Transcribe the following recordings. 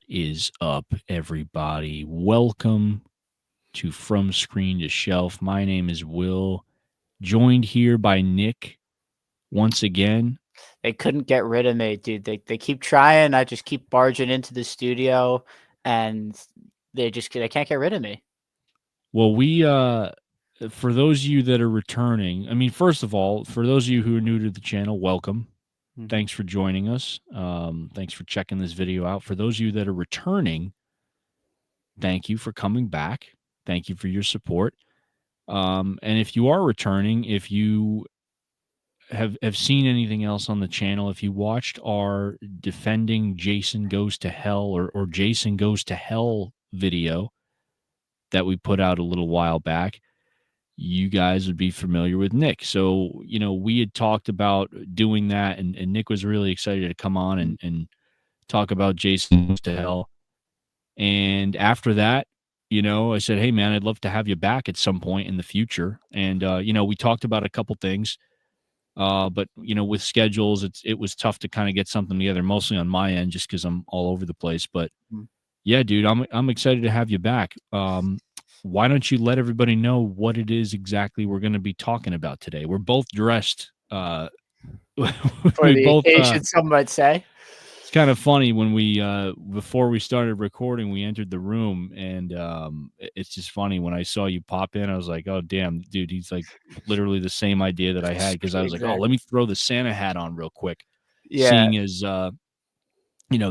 Is up, everybody? Welcome to From Screen to Shelf. My name is Will, joined here by Nick once again. They couldn't get rid of me, dude. They keep trying. I just keep barging into the studio, and they can't get rid of me. Well, for those of you that are returning, I mean, first of all, for those of you who are new to the channel, welcome. Mm-hmm. Thanks for joining us. Thanks for checking this video out. For those of you that are returning, thank you for coming back. Thank you for your support. And if you are returning, if you have seen anything else on the channel, if you watched our defending Jason Goes to Hell or Jason Goes to Hell video that we put out a little while back, you guys would be familiar with Nick. So, we had talked about doing that, and Nick was really excited to come on and talk about Jason Goes to Hell. And after that, I said, hey, man, I'd love to have you back at some point in the future. And, we talked about a couple things. But with schedules, it was tough to kind of get something together, mostly on my end, just because I'm all over the place. But yeah, dude, I'm excited to have you back. Why don't you let everybody know what it is exactly we're going to be talking about today? We're both dressed. For We the both. occasion, some might say. It's kind of funny when we before we started recording, we entered the room, and it's just funny when I saw you pop in. I was like, "Oh, damn, dude, he's like literally the same idea that I had," because I was like, "Oh, let me throw the Santa hat on real quick," Yeah, seeing as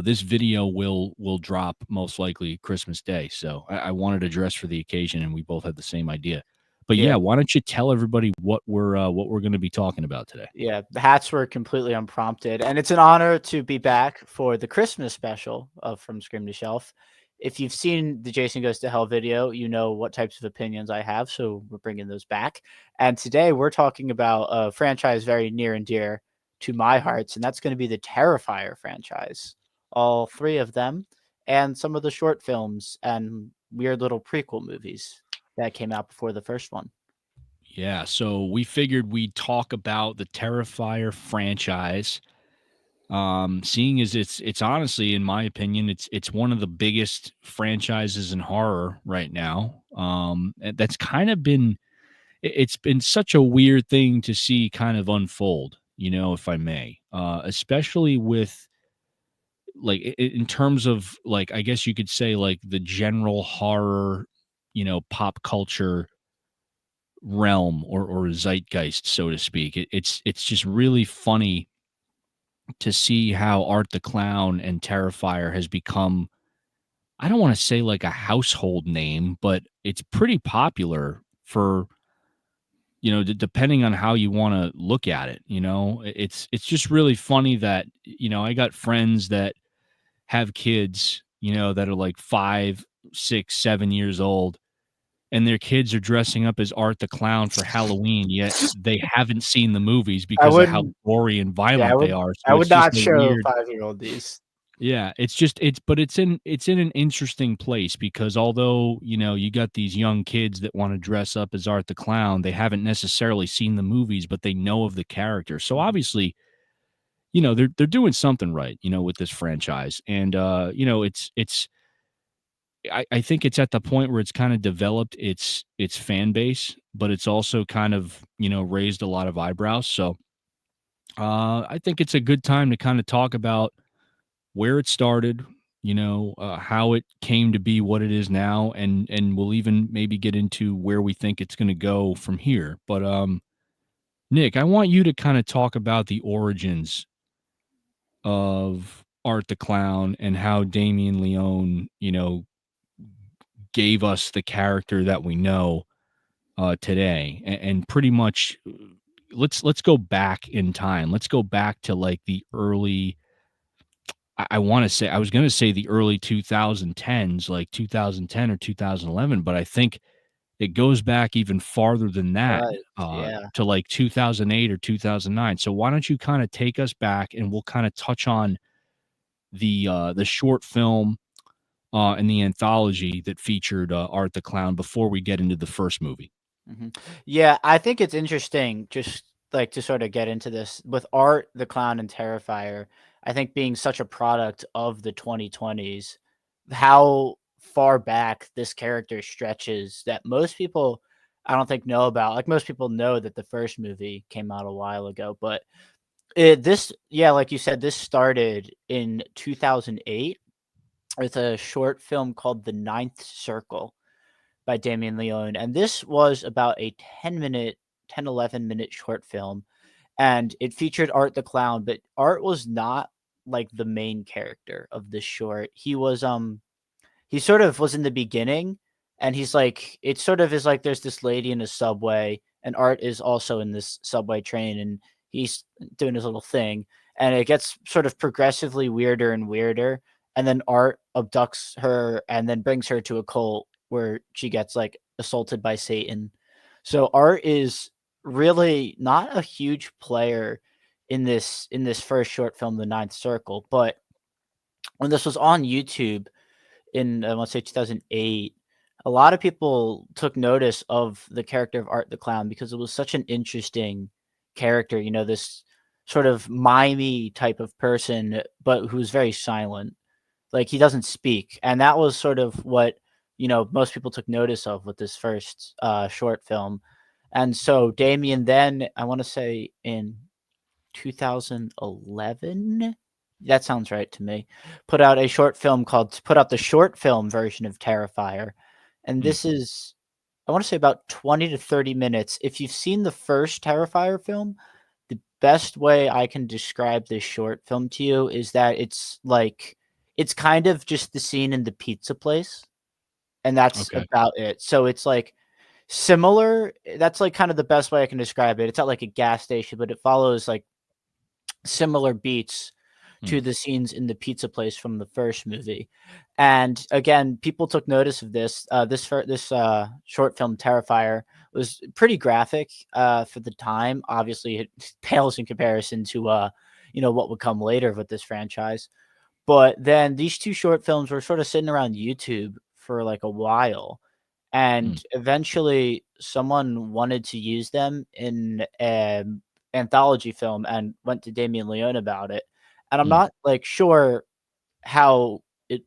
this video will drop most likely Christmas Day, so I wanted to dress for the occasion, and we both had the same idea. But yeah, yeah, why don't you tell everybody what we're going to be talking about today? yeah. The hats were completely unprompted, and it's an honor to be back for the Christmas special of From Scream to Shelf. If you've seen the Jason Goes to Hell video, you know what types of opinions I have, so we're bringing those back. And today we're talking about a franchise very near and dear to my hearts, and that's going to be the Terrifier franchise. All three of them, and some of the short films and weird little prequel movies that came out before the first one. Yeah, so we figured we'd talk about the Terrifier franchise. Seeing as it's honestly, in my opinion, it's one of the biggest franchises in horror right now. And that's kind of been it's been such a weird thing to see kind of unfold, if I may. Especially with like in terms of like I guess you could say like the general horror, pop culture realm or zeitgeist, so to speak. It's just really funny to see how Art the Clown and Terrifier has become, I don't want to say like a household name, but it's pretty popular for, depending on how you want to look at it. It's just really funny that, I got friends that have kids, that are like 5, 6, 7 years old, and their kids are dressing up as Art the Clown for Halloween, yet they haven't seen the movies I because of how wouldn't. gory and Yeah, violent they are. I So it's would just not a show weird. 5-year-old these. Yeah, but it's in an interesting place because although, you got these young kids that want to dress up as Art the Clown, they haven't necessarily seen the movies, but they know of the character. So obviously, they're doing something right, with this franchise. And I think it's at the point where it's kind of developed its fan base, but it's also kind of, raised a lot of eyebrows. So I think it's a good time to kind of talk about where it started, how it came to be what it is now, and we'll even maybe get into where we think it's going to go from here. But Nick, I want you to kind of talk about the origins of Art the Clown and how Damien Leone, gave us the character that we know today, and pretty much let's go back in time. Let's go back to like the early. I want to say I was going to say the early 2010s, like 2010 or 2011, but I think it goes back even farther than that, Right. Yeah. to like 2008 or 2009. So why don't you kind of take us back, and we'll kind of touch on the short film and the anthology that featured Art the Clown before we get into the first movie. Yeah, I think it's interesting just like to sort of get into this with Art the Clown and Terrifier. I think being such a product of the 2020s, how far back this character stretches that most people I don't think know about. Like most people know that the first movie came out a while ago, but this yeah, like you said, this started in 2008 with a short film called The Ninth Circle by Damien Leone, and this was about a 11-minute short film, and it featured Art the Clown, but Art was not, like, the main character of this short. He sort of was in the beginning, and he's like it sort of is like there's this lady in a subway, and Art is also in this subway train, and he's doing his little thing, and it gets sort of progressively weirder and weirder, and then Art abducts her and then brings her to a cult where she gets, like, assaulted by Satan. So Art is really not a huge player in this first short film, The Ninth Circle, but when this was on YouTube in I want to say 2008, a lot of people took notice of the character of Art the Clown because it was such an interesting character. You know, this sort of mimey type of person, but who's very silent. Like he doesn't speak, and that was sort of what most people took notice of with this first short film. And so Damien, then I want to say in 2011? That sounds right to me. Put out the short film version of Terrifier, and Mm, this is I wanna say about 20 to 30 minutes. If you've seen the first Terrifier film, the best way I can describe this short film to you is that it's kind of just the scene in the pizza place, and that's okay. about it. So it's, like, similar that's, like, kind of the best way I can describe it. It's at, like, a gas station, but it follows, like, similar beats Mm, to the scenes in the pizza place from the first movie. And again, people took notice of this. This short film Terrifier was pretty graphic for the time. Obviously, it pales in comparison to what would come later with this franchise. But then these two short films were sort of sitting around YouTube for like a while, mm, and eventually someone wanted to use them in an anthology film and went to Damien Leone about it. And I'm mm, not like sure how it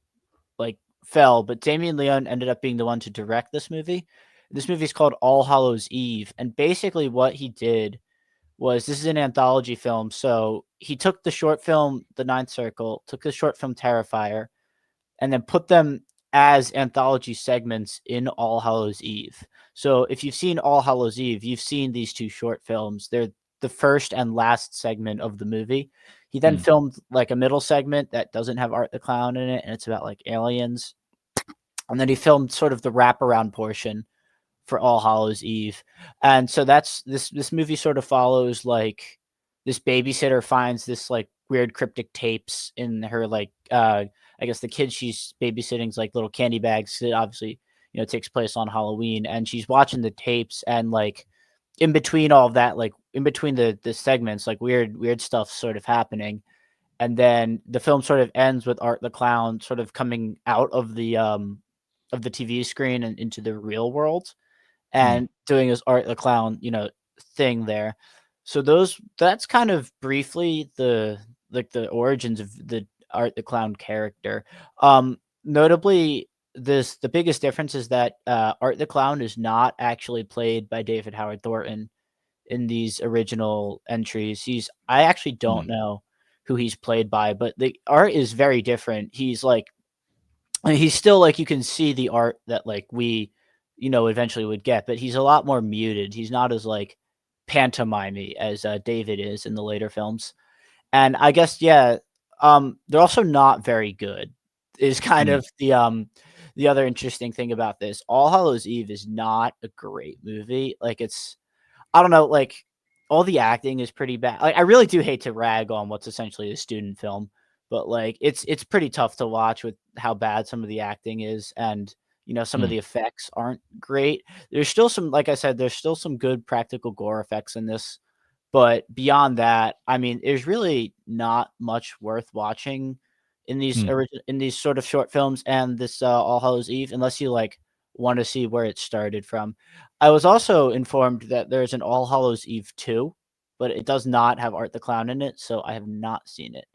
like fell, but Damien Leone ended up being the one to direct this movie. This movie is called All Hallows Eve, and basically what he did was this is an anthology film. So he took the short film The Ninth Circle, took the short film Terrifier, and then put them as anthology segments in All Hallows Eve. So if you've seen All Hallows Eve, you've seen these two short films. They're the first and last segment of the movie. He then mm, filmed like a middle segment that doesn't have Art the Clown in it, and it's about like aliens. And then he filmed sort of the wraparound portion for All Hallows Eve. And so that's this movie sort of follows like this babysitter finds this like weird cryptic tapes in her like I guess the kid she's babysitting's like little candy bags. It obviously, takes place on Halloween, and she's watching the tapes, and like in between all of that, like in between the segments, like weird stuff sort of happening. And then the film sort of ends with Art the Clown sort of coming out of the TV screen and into the real world mm. and doing his Art the Clown, thing there. So that's kind of briefly the origins of the Art the Clown character. Notably, the biggest difference is that Art the Clown is not actually played by David Howard Thornton in these original entries. I actually don't Mm, know who he's played by, but the art is very different. He's still like you can see the art that like we, eventually would get, but he's a lot more muted. He's not as like pantomimey as David is in the later films. And I guess yeah, they're also not very good. Is kind mm, of the other interesting thing about this. All Hallows Eve is not a great movie. Like it's I don't know, like, all the acting is pretty bad. Like, I really do hate to rag on what's essentially a student film, but, like, it's pretty tough to watch with how bad some of the acting is, and, some of mm, the effects aren't great. There's still some like I said, there's still some good practical gore effects in this, but beyond that, I mean, there's really not much worth watching mm. in these sort of short films and this, All Hallows Eve unless you, like, wanna see where it started from. I was also informed that there's an All Hallows Eve 2, but it does not have Art the Clown in it, so I have not seen it.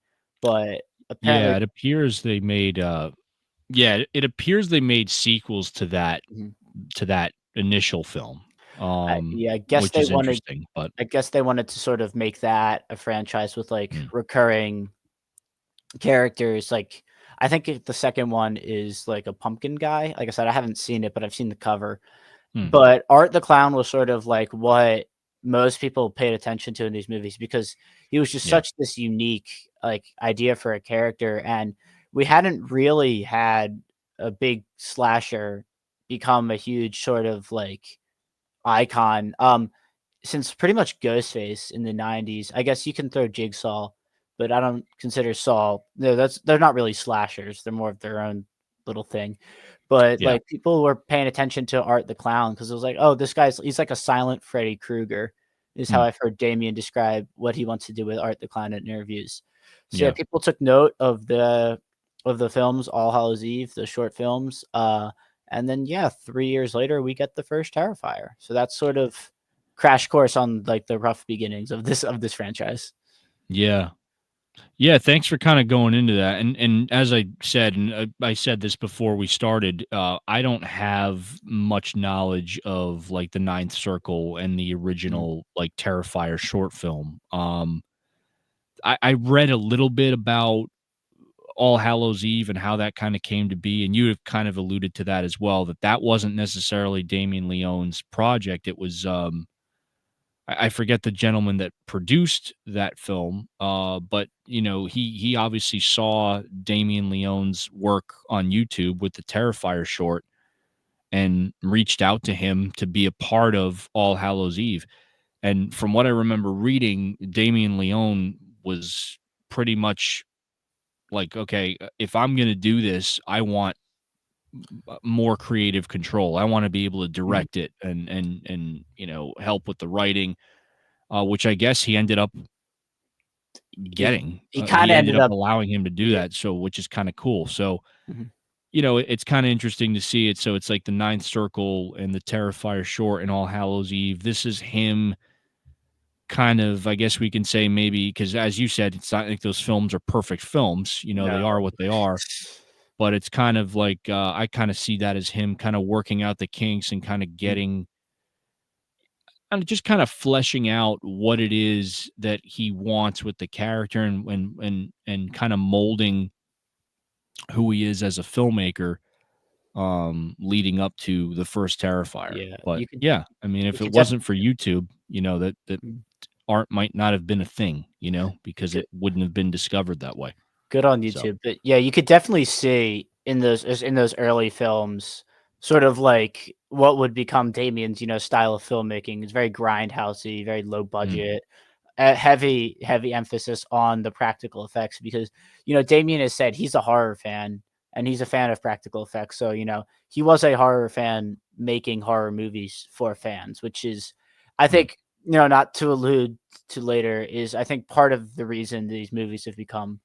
But apparently Yeah, it appears they made, Yeah, it appears they made sequels Mhm. to that initial film, Yeah, which is interesting, but I guess they wanted to sort of make that a franchise with, like, mm, recurring characters, like, I think the second one is, like, a pumpkin guy. Like I said, I haven't seen it, but I've seen the cover. mm, But Art the Clown was sort of like what most people paid attention to in these movies because he was just yeah, such this unique, like, idea for a character, and we hadn't really had a big slasher become a huge sort of, like, icon, since pretty much Ghostface in the '90s. I guess you can throw Jigsaw, but I don't consider Saw no, they're not really slashers, they're more of their own little thing. But, yeah, like, people were paying attention to Art the Clown because it was like, "Oh, this he's like a silent Freddy Krueger," is how mm, I've heard Damien describe what he wants to do with Art the Clown in interviews. So, yeah, yeah. people took note of the films, All Hallows Eve, the short films, and then, yeah, 3 years later, we get the first Terrifier. So that's sort of crash course on, like, the rough beginnings of this franchise. Yeah. Yeah, thanks for kinda going into that, and as I said, and I said this before we started, I don't have much knowledge of, like, The Ninth Circle and the Mhm, original, like, Terrifier short film. I read a little bit about All Hallows Eve and how that kinda came to be, and you have kind of alluded to that as well, that that wasn't necessarily Damien Leone's project. It was, I forget the gentleman that produced that film, but you know, he obviously saw Damien Leone's work on YouTube with the Terrifier short and reached out to him to be a part of All Hallows Eve. And from what I remember reading, Damien Leone was pretty much like, okay, if I'm going to do this, I want more creative control. I want to be able to mhm. direct it and you know help with the writing, which I guess he ended up getting. He He kinda ended ended up up allowing him to do yeah, that, so which is kinda cool. So, mhm. you know, it's kinda interesting to see it. So it's like the Ninth Circle and the Terrifier short and All Hallows Eve. This is him kind of, I guess we can say maybe because as you said, it's not like those films are perfect films, you know, No. they are what they are, but it's kind of like, I kinda see that as him kinda working out the kinks and kinda Mm, getting and just kind of fleshing out what it is that he wants with the character and kind of molding who he is as a filmmaker, leading up to the first Terrifier. yeah, But yeah, I mean, you if it could def wasn't for YouTube, you know, that mm, art might not have been a thing, you know, because good it wouldn't have been discovered that way. good on So, YouTube, but, yeah, you could definitely see in those early films, sort of like what would become Damien's, style of filmmaking. It's very grindhousey, very low mm, budget. Heavy emphasis on the practical effects because, Damien has said he's a horror fan and he's a fan of practical effects. So, he was a horror fan making horror movies for fans, which is, I mm, think, not to allude to later, is I think part of the reason these movies have become,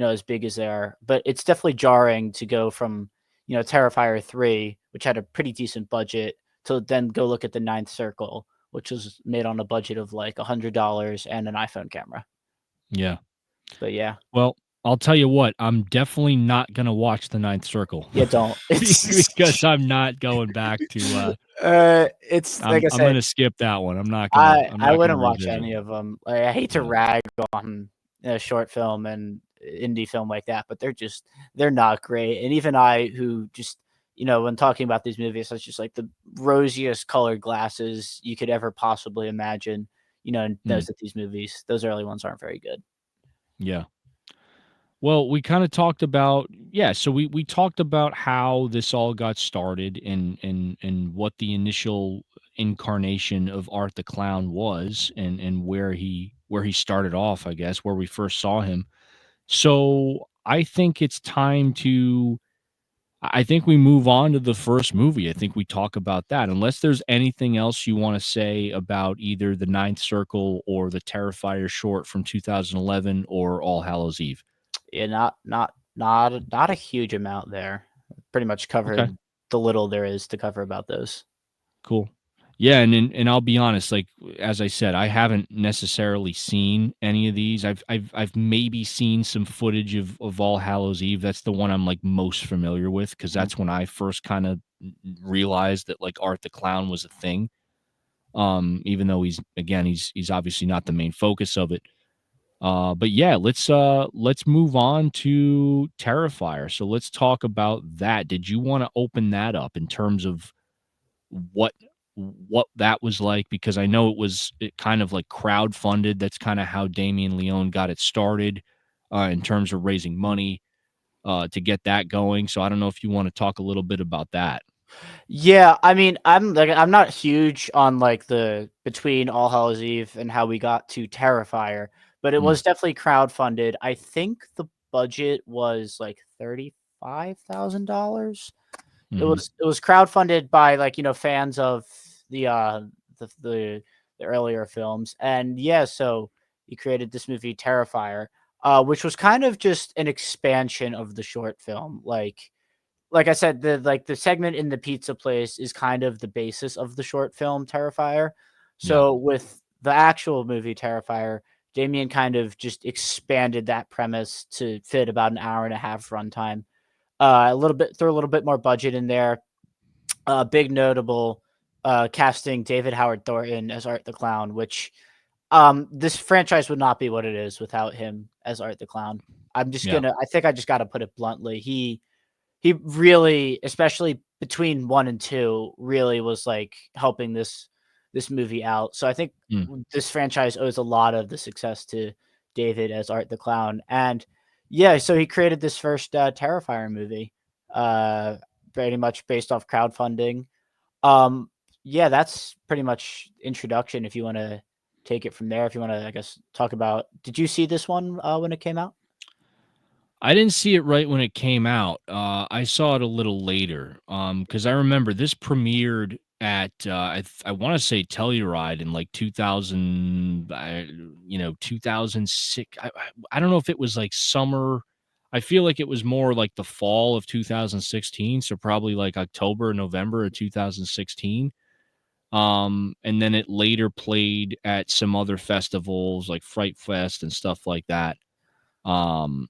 as big as they are. But it's definitely jarring to go from, Terrifier 3, which had a pretty decent budget, to then go look at the Ninth Circle, which was made on a budget of like $100 and an iPhone camera. yeah. But yeah, Well, I'll tell you what, I'm definitely not gonna watch The Ninth Circle yeah, don't. because I'm not going back to, It's like I I'm said, gonna skip that one. I'm I not gonna wouldn't watch revisit any it. of them. I hate to Yeah, rag on a short film and indie film like that, but they're not great. And even I, who just when talking about these movies, it's just like the rosiest colored glasses you could ever possibly imagine. mm, Knows that these movies, those early ones, aren't very good. yeah. Well, we kinda talked about yeah, so we talked about how this all got started and what the initial incarnation of Art the Clown was and where he started off, I guess, where we first saw him. So, I think it's time to I think we move on to the first movie. I think we talk about that. Unless there's anything else you wanna say about either The Ninth Circle or the Terrifier short from 2011 or All Hallows Eve. Yeah, not a huge amount there. Pretty much Okay. covered the little there is to cover about those. Cool. Yeah, and I'll be honest, like as I said, I haven't necessarily seen any of these. I've maybe seen some footage of All Hallows Eve. That's the one I'm like most familiar with because Mhm. that's when I first kind of realized that like Art the Clown was a thing. Even though he's obviously not the main focus of it. But yeah, let's move on to Terrifier. So let's talk about that. Did you want to open that up in terms of what what that was like? Because I know it kind of like crowdfunded. That's kind of how Damien Leone got it started in terms of raising money to get that going. So I don't know if you want to talk a little bit about that. Yeah, I mean, I'm not huge on like the between All Hallows Eve and how we got to Terrifier, but it Mm, was definitely crowdfunded. I think the budget was like $35,000. hmm It was crowdfunded by like, fans of the the the, the earlier films. And yeah, so he created this movie Terrifier, which was kind of just an expansion of the short film. Like I said, the segment in the pizza place is kind of the basis of the short film Terrifier. Yeah. So with the actual movie Terrifier, Damien kind of just expanded that premise to fit about an hour and a half runtime. A little bit throw a little bit more budget in there. Big notable casting David Howard Thornton as Art the Clown, which this franchise would not be what it is without him as Art the Clown. Yeah. I think I just got to put it bluntly. He really, especially between 1 and 2, really was, like, helping this movie out. So I think Mm. this franchise owes a lot of the success to David as Art the Clown, and yeah, so he created this first, Terrifier movie, uh, pretty much based off crowdfunding. Um, yeah, that's pretty much introduction if you wanna take it from there, if you wanna, I guess, talk about did you see this one, when it came out? I didn't see it right when it came out. I saw it a little later. Because I remember this premiered at I want to say Telluride in like 2000, 2006. I don't know if it was like summer. I feel like it was more like the fall of 2016, so probably like October, November of 2016. And then it later played at some other festivals like Fright Fest and stuff like that. Um,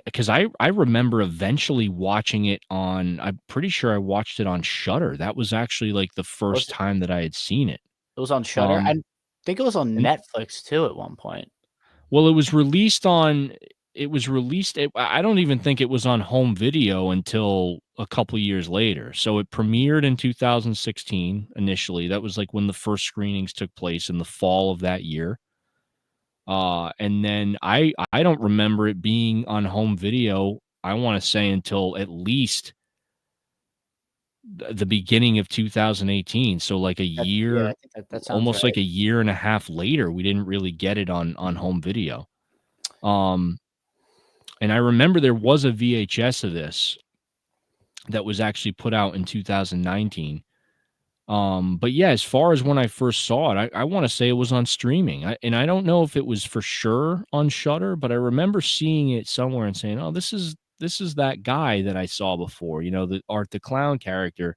because I remember eventually watching it on I'm pretty sure I watched it on Shudder. That was actually, like, the Was first time that I had seen it. It was on Shudder. I Um, think it was on and Netflix too at one point. well, it was released I don't even think it was on home video until a couple years later. So it premiered in 2016 initially. That was, like, when the first screenings took place in the fall of that year. And then I don't remember it being on home video, I wanna say until at least the beginning of 2018, so, like, a Yeah, I year think that sounds almost like right. a year and a half later, we didn't really get it on home video. Um, and I remember there was a VHS of this that was actually put out in 2019. But yeah, as far as when I first saw it, I wanna say it was on streaming. I don't know if it was for sure on Shudder, but I remember seeing it somewhere and saying, "Oh, this is that guy that I saw before, the Art the Clown character.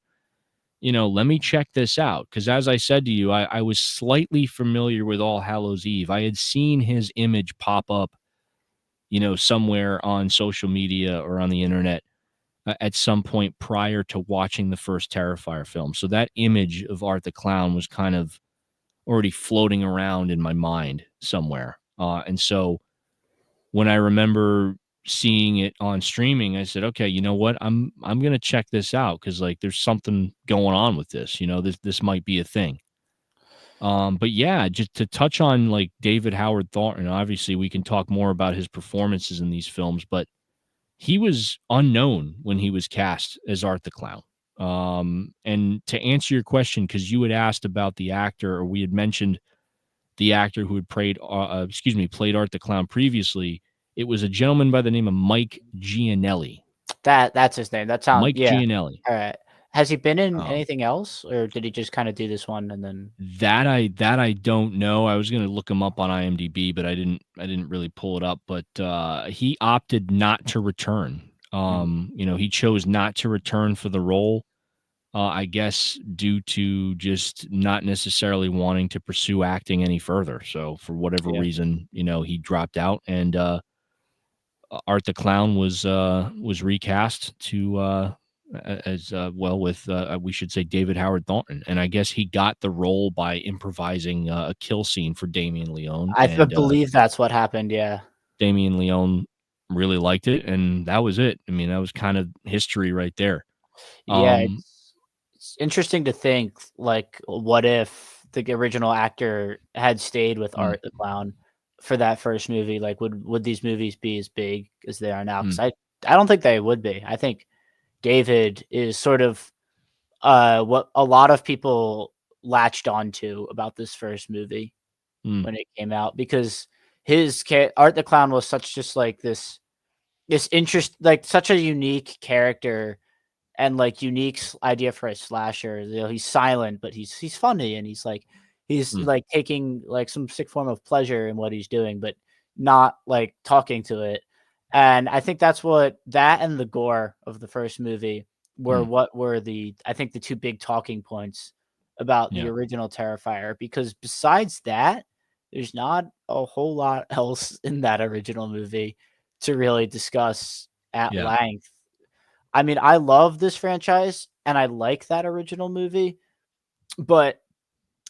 Let me check this out." Because as I said to you, I was slightly familiar with All Hallows Eve. I had seen his image pop up, somewhere on social media or on the internet at some point prior to watching the first Terrifier film. So that image of Art the Clown was kind of already floating around in my mind somewhere. And so when I remember seeing it on streaming, I said, "Okay, you know what? I'm gonna check this out because like there's something going on with this. This might be a thing." But yeah, just to touch on like David Howard Thornton, obviously we can talk more about his performances in these films, but he was unknown when he was cast as Art the Clown. And to answer your question, because you had asked about the actor, or we had mentioned the actor who had played Art the Clown previously, it was a gentleman by the name of Mike Gianelli. That's his name. That sound Mike yeah. Gianelli. Alright. Has he been in Um, anything else, or did he just kinda do this one and then that I don't know. I was gonna look him up on IMDb, but I didn't really pull it up. But he opted not to return. mm, He chose not to return for the role. I guess due to just not necessarily wanting to pursue acting any further. So for whatever Yeah. reason, he dropped out, and Art the Clown was recast to as well with we should say David Howard Thornton, and I guess he got the role by improvising a kill scene for Damien Leone, I and believe that's what happened, yeah. Damien Leone really liked it, and that was it. I mean, that was kind of history right there. Yeah, Um, it's interesting to think, like, what if the original actor had stayed with mm, Art the Clown for that first movie? Like, would these movies be as big as they are now? mm, Because I don't think they would be. I think David is sort of, what a lot of people latched onto about this first movie mm, when it came out because Art the Clown was such just, like, this interest like, such a unique character and like unique idea for a slasher. You know, he's silent, but he's funny, and he's mm, like taking like some sick form of pleasure in what he's doing, but not like talking to it. And I think that's what that and the gore of the first movie were mm, what were the I think the two big talking points about the yeah, original Terrifier. Because besides that, there's not a whole lot else in that original movie to really discuss at yeah, length. I mean, I love this franchise and I like that original movie, but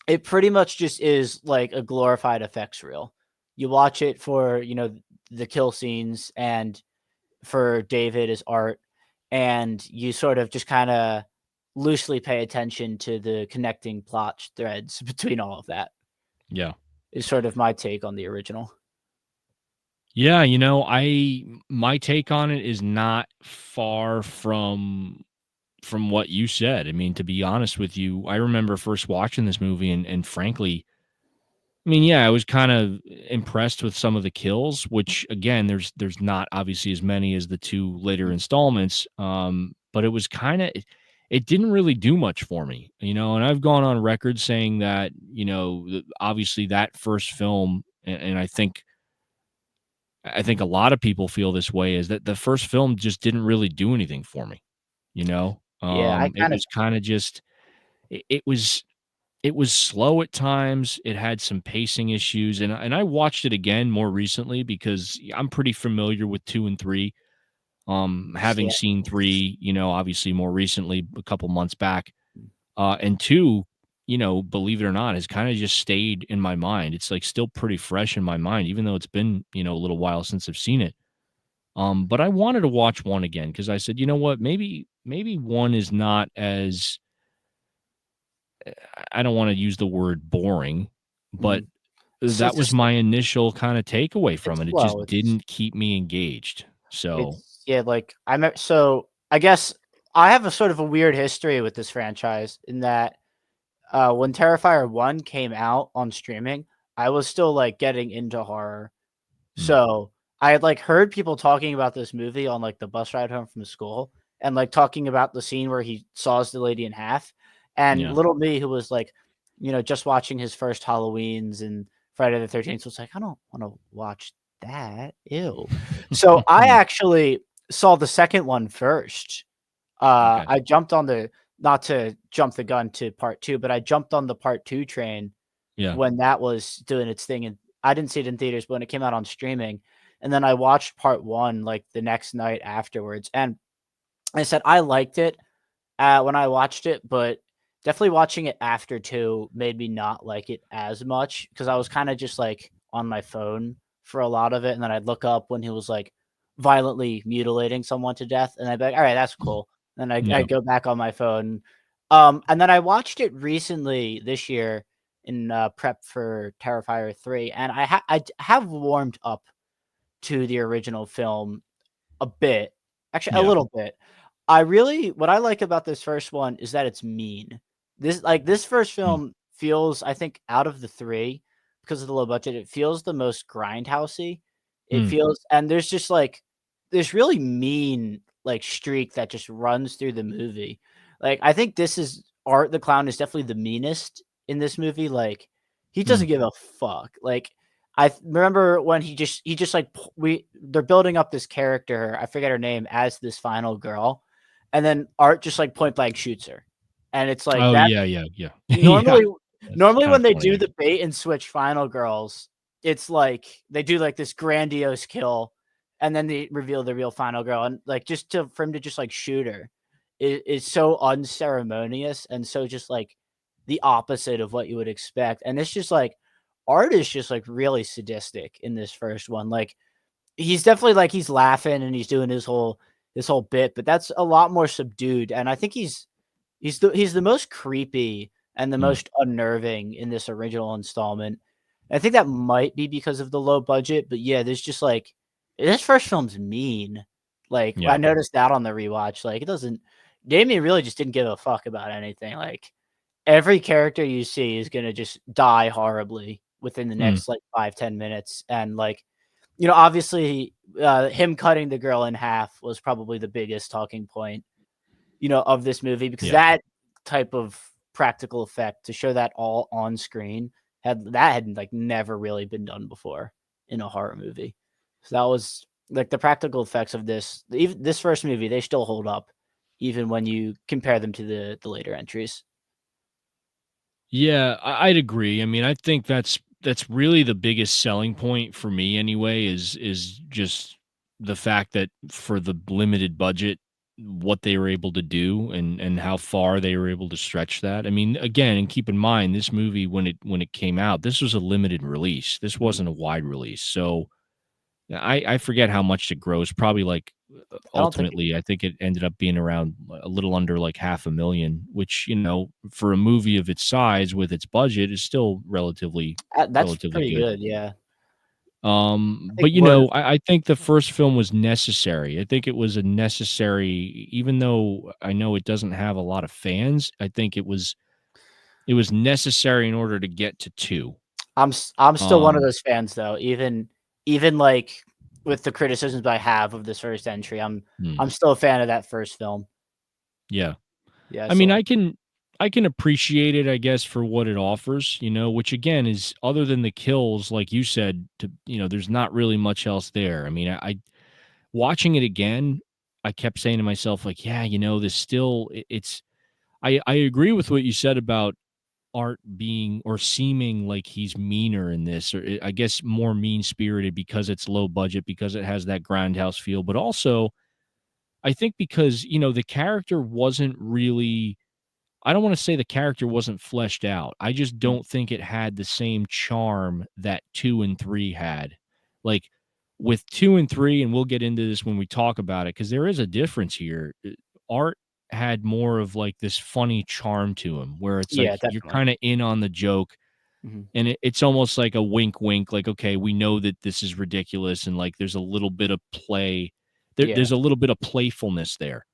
it pretty much just is like a glorified effects reel. You watch it for, the kill scenes and for David as Art, and you sort of just kind of loosely pay attention to the connecting plot threads between all of that. yeah. Is sort of my take on the original. Yeah, I my take on it is not far from what you said. I mean, to be honest with you, I remember first watching this movie, and frankly, I mean, yeah, I was kind of impressed with some of the kills, which again, there's not obviously as many as the two later Mm. installments. But it was kind of it didn't really do much for me, and I've gone on record saying that, obviously that first film, and I think a lot of people feel this way, is that the first film just didn't really do anything for me, you know? Yeah, I It kind of was kinda just it was slow at times, it had some pacing issues, and I watched it again more recently because I'm pretty familiar with 2 and 3, having yeah. seen 3, obviously more recently, a couple months back, and 2, believe it or not, has kinda just stayed in my mind. It's, like, still pretty fresh in my mind even though it's been, a little while since I've seen it. But I wanted to watch 1 again because I said, "You know what? Maybe 1 is not as" I don't wanna use the word boring, but Mhm. that was Just my initial kinda takeaway it's from it. It slow. just didn't keep me engaged. So Yeah, like, so, I guess I have a sort of a weird history with this franchise in that, when Terrifier 1 came out on streaming, I was still, like, getting into horror. mm, So, I had, like, heard people talking about this movie on, like, the bus ride home from school and, like, talking about the scene where he saws the lady in half, and yeah. little me who was, like, just watching his first Halloweens and Friday the 13th was like, "I don't wanna watch that, ew." So, I Yeah, actually saw the second one first. okay. I jumped on the not to jump the gun to part 2, but I jumped on the part 2 train Yeah, when that was doing its thing, and I didn't see it in theaters, but when it came out on streaming, and then I watched part 1, like, the next night afterwards, and I said I liked it, when I watched it, but definitely watching it after 2 made me not like it as much because I was kinda just, like, on my phone for a lot of it, and then I'd look up when he was, like, violently mutilating someone to death, and I'd be like, "Alright, that's cool." Then yeah, I'd go back on my phone. And then I watched it recently this year in, prep for Terrifier 3, and have warmed up to the original film a bit, actually a yeah, little bit. I really what I like about this first one is that it's mean. This first mm, film feels, I think, out of the 3, because of the low budget, it feels the most grindhousey. It mm, feels and there's just, like, this really mean, like, streak that just runs through the movie. Like, I think this is Art the Clown is definitely the meanest in this movie, like, he mm, doesn't give a fuck. Like, remember when he just, like, they're building up this character, I forget her name, as this final girl, and then Art just, like, point blank shoots her. and it's like Oh, that yeah, yeah, yeah. Yeah. normally That's normally kinda when they funny, do the actually. bait and switch final girls, it's like they do like this grandiose kill, and then they reveal the real final girl, and like just to for him to just like shoot her is so unceremonious and so just like the opposite of what you would expect. And it's just like art is just like really sadistic in this first one. Like he's definitely like he's laughing and he's doing his whole bit, but that's a lot more subdued. And I think he's the most creepy and the Mm, most unnerving in this original installment. I think that might be because of the low budget, but yeah, there's just like this first film's mean. Like I yeah. noticed that on the rewatch. Like it doesn't Damien really just didn't give a fuck about anything. Like every character you see is gonna just die horribly within the Mm, next like 5-10 minutes. And like, obviously him cutting the girl in half was probably the biggest talking point of this movie because yeah. that type of practical effect to show that all on screen had like never really been done before in a horror movie. So that was like the practical effects of even this first movie, they still hold up even when you compare them to the later entries. Yeah, I'd agree. I mean, I think that's really the biggest selling point for me anyway, is just the fact that for the limited budget, what they were able to do and how far they were able to stretch that. I mean, again, and keep in mind this movie when it came out, this was a limited release. This Mhm. wasn't a wide release. So I forget how much it grows. Probably like I don't think ultimately, I think it ended up being around a little under like 500,000, which for a movie of its size with its budget is still that's relatively pretty good. good. Yeah, I think But what I think the first film was necessary. I think it was a necessary, even though I know it doesn't have a lot of fans. I think it was necessary in order to get to two. I'm still one of Um, those fans though. Even like with the criticisms I have of this first entry, hmm, I'm still a fan of that first film. yeah. Yeah, I I mean, still I can appreciate it, I guess, for what it offers, which again is other than the kills, like you said, there's not really much else there. I mean, I watching it again, I kept saying to myself, like, yeah, this still it's I agree with what you said about Art being or seeming like he's meaner in this, or I guess more mean spirited because it's low budget, because it has that grindhouse feel, but also I think because, the character wasn't really I don't wanna say the character wasn't fleshed out. I just Mhm. don't think it had the same charm that 2 and 3 had. Like, with 2 and 3, and we'll get into this when we talk about it, because there is a difference here. Art had more of, like, this funny charm to him, where it's like Yeah, you're definitely. kinda in on the joke, Mhm. and it's almost like a wink, wink, like, "Okay, we know that this is ridiculous," and, like, there's a little bit of play. There's Yeah. a little bit of playfulness there.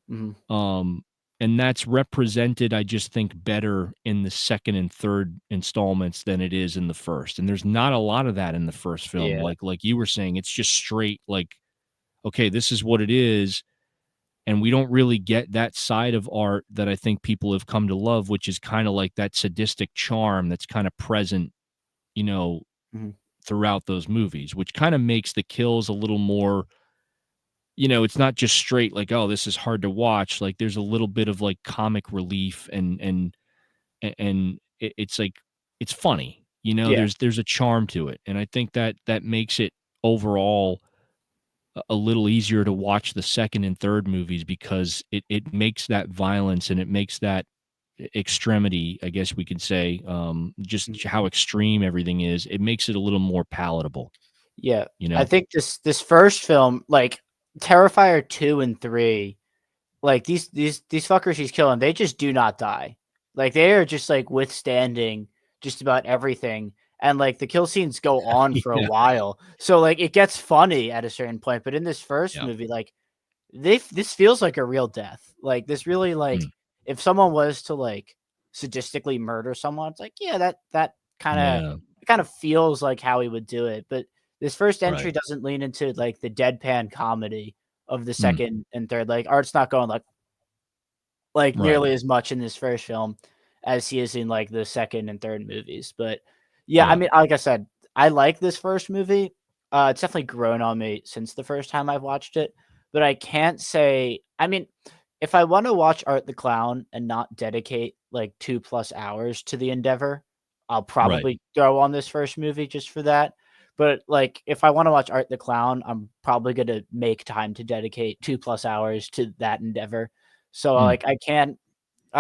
Mhm. Um, and that's represented, I just think, better in the second and third installments than it is in the first. And there's not a lot of that in the first film. Yeah. Like you were saying, it's just straight like, okay, this is what it is. And we don't really get that side of art that I think people have come to love, which is kind of like that sadistic charm that's kind of present, you know, Mhm. throughout those movies, which kind of makes the kills a little more, it's not just straight like, "Oh, this is hard to watch." Like, there's a little bit of, like, comic relief and it's like it's funny, Yeah. there's a charm to it, and I think that makes it overall a little easier to watch the second and third movies because it makes that violence and it makes that extremity, I guess we could say, Mhm. just how extreme everything is, it makes it a little more palatable, Yeah. you I know? think this first film, like Terrifier 2 and 3, like these fuckers he's killing, they just do not die. Like they are just like withstanding just about everything. And like the kill scenes go on for a Yeah, while. So like it gets funny at a certain point. But in this first yeah. movie, like this feels like a real death. Like this really like Mm, if someone was to like sadistically murder someone, it's like, yeah, that yeah, kind of feels like how he would do it. But this first right. entry doesn't lean into like the deadpan comedy of the Mm, second and third. Like Art's not going like right. nearly as much in this first film as he is in like the second and third movies. But yeah, I Yeah. mean, like I said, I like this first movie. It's definitely grown on me since the first time I've watched it. But I can't say, I mean, if I wanna watch Art the Clown and not dedicate, like, 2+ hours to the endeavor, I'll Right. probably throw on this first movie just for that. But, like, if I wanna watch Art the Clown, I'm probably gonna make time to dedicate 2+ hours to that endeavor. So, Mm. like, I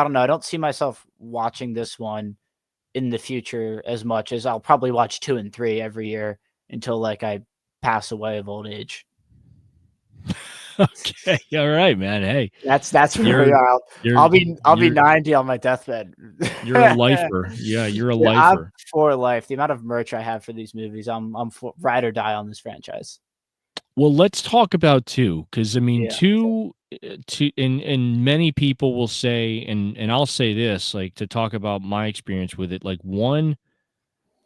don't know, I don't see myself watching this one in the future as much as I'll probably watch 2 and 3 every year until, like, I pass away of old age. Okay. All right, man. Hey, That's where we you're are. you're I'll be you're 90 on my deathbed. you're a lifer. Yeah, you're a Yeah, I'm lifer. for life. The amount of merch I have for these movies, I'm for ride or die on this franchise. Well, let's talk about 2, because I mean, Yeah. 2, 2 and many people will say, and I'll say this, like, to talk about my experience with it, like, 1,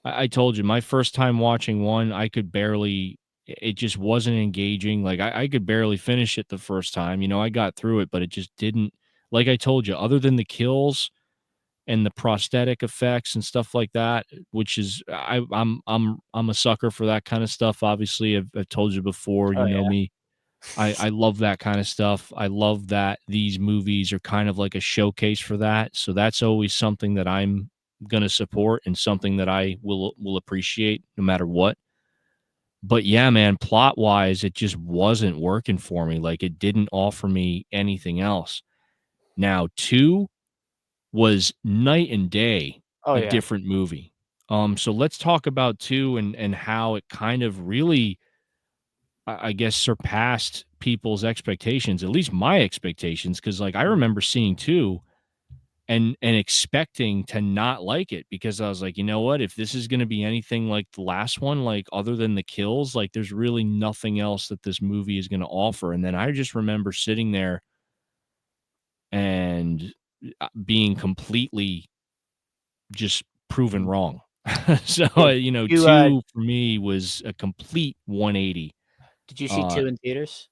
I told you my first time watching 1, I could barely it just wasn't engaging, like, I could barely finish it the first time, I got through it, but it just didn't, like I told you, other than the kills and the prosthetic effects and stuff like that, which is I'm a sucker for that kind of stuff. Obviously, I've told you before, Oh, you know yeah. me. I love that kind of stuff. I love that these movies are kind of like a showcase for that. So that's always something that I'm gonna support and something that I will appreciate no matter what. But yeah, man, plot wise, it just wasn't working for me. Like it didn't offer me anything else. Now, 2 was night and day Oh, a yeah. different movie. So let's talk about 2 and how it kind of really, I guess, surpassed people's expectations, at least my expectations, because like I Mhm. remember seeing 2 and expecting to not like it because I was like, you know what, if this is going to be anything like the last one, like other than the kills, like there's really nothing else that this movie is going to offer. And then I just remember sitting there and being completely just proven Mhm. wrong. So, Did you, 2 for me was a complete 180. did you see Uh, 2 in theaters?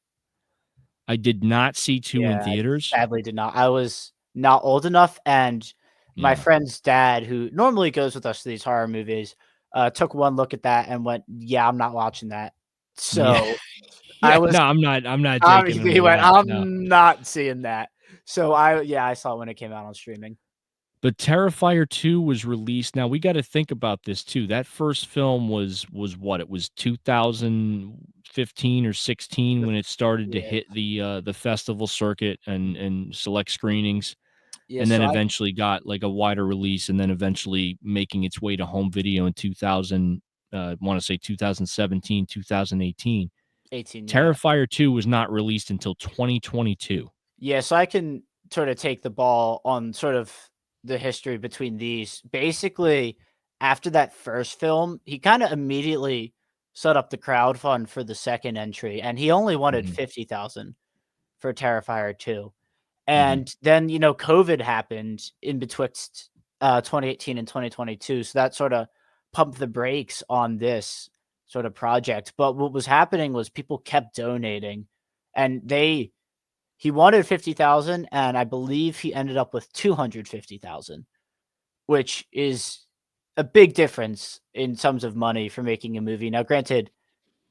I did not see 2 in Yeah, I theaters. sadly did not. I was not old enough, and my Yeah. friend's dad, who normally goes with us to these horror movies, took one look at that and went, "Yeah, I'm not watching that." Yeah. So, I Yeah, was no, I'm not taking obviously him he to went, that, no. "I'm not seeing that." So, I saw it when it came out on streaming. But Terrifier 2 was released, now we gotta think about this too, that first film was what? It was 2015 or 16 The when it started to Yeah. hit the festival circuit and select screenings, Yeah, and then so I eventually got, like, a wider release, and then eventually making its way to home video in 2000, wanna say 2017, 2018. 18, yeah. Terrifier 2 was not released until 2022. Yeah, so I can sort of take the ball on sort of the history between these. Basically, after that first film, he kinda immediately set up the crowd fund for the second entry, and he only wanted Mhm, 50,000 for Terrifier 2. mhm. And then, COVID happened in betwixt, 2018 and 2022, so that sorta pumped the brakes on this sort of project. But what was happening was people kept donating, and he wanted 50,000, and I believe he ended up with 250,000, which is a big difference in terms of money for making a movie. Now, granted,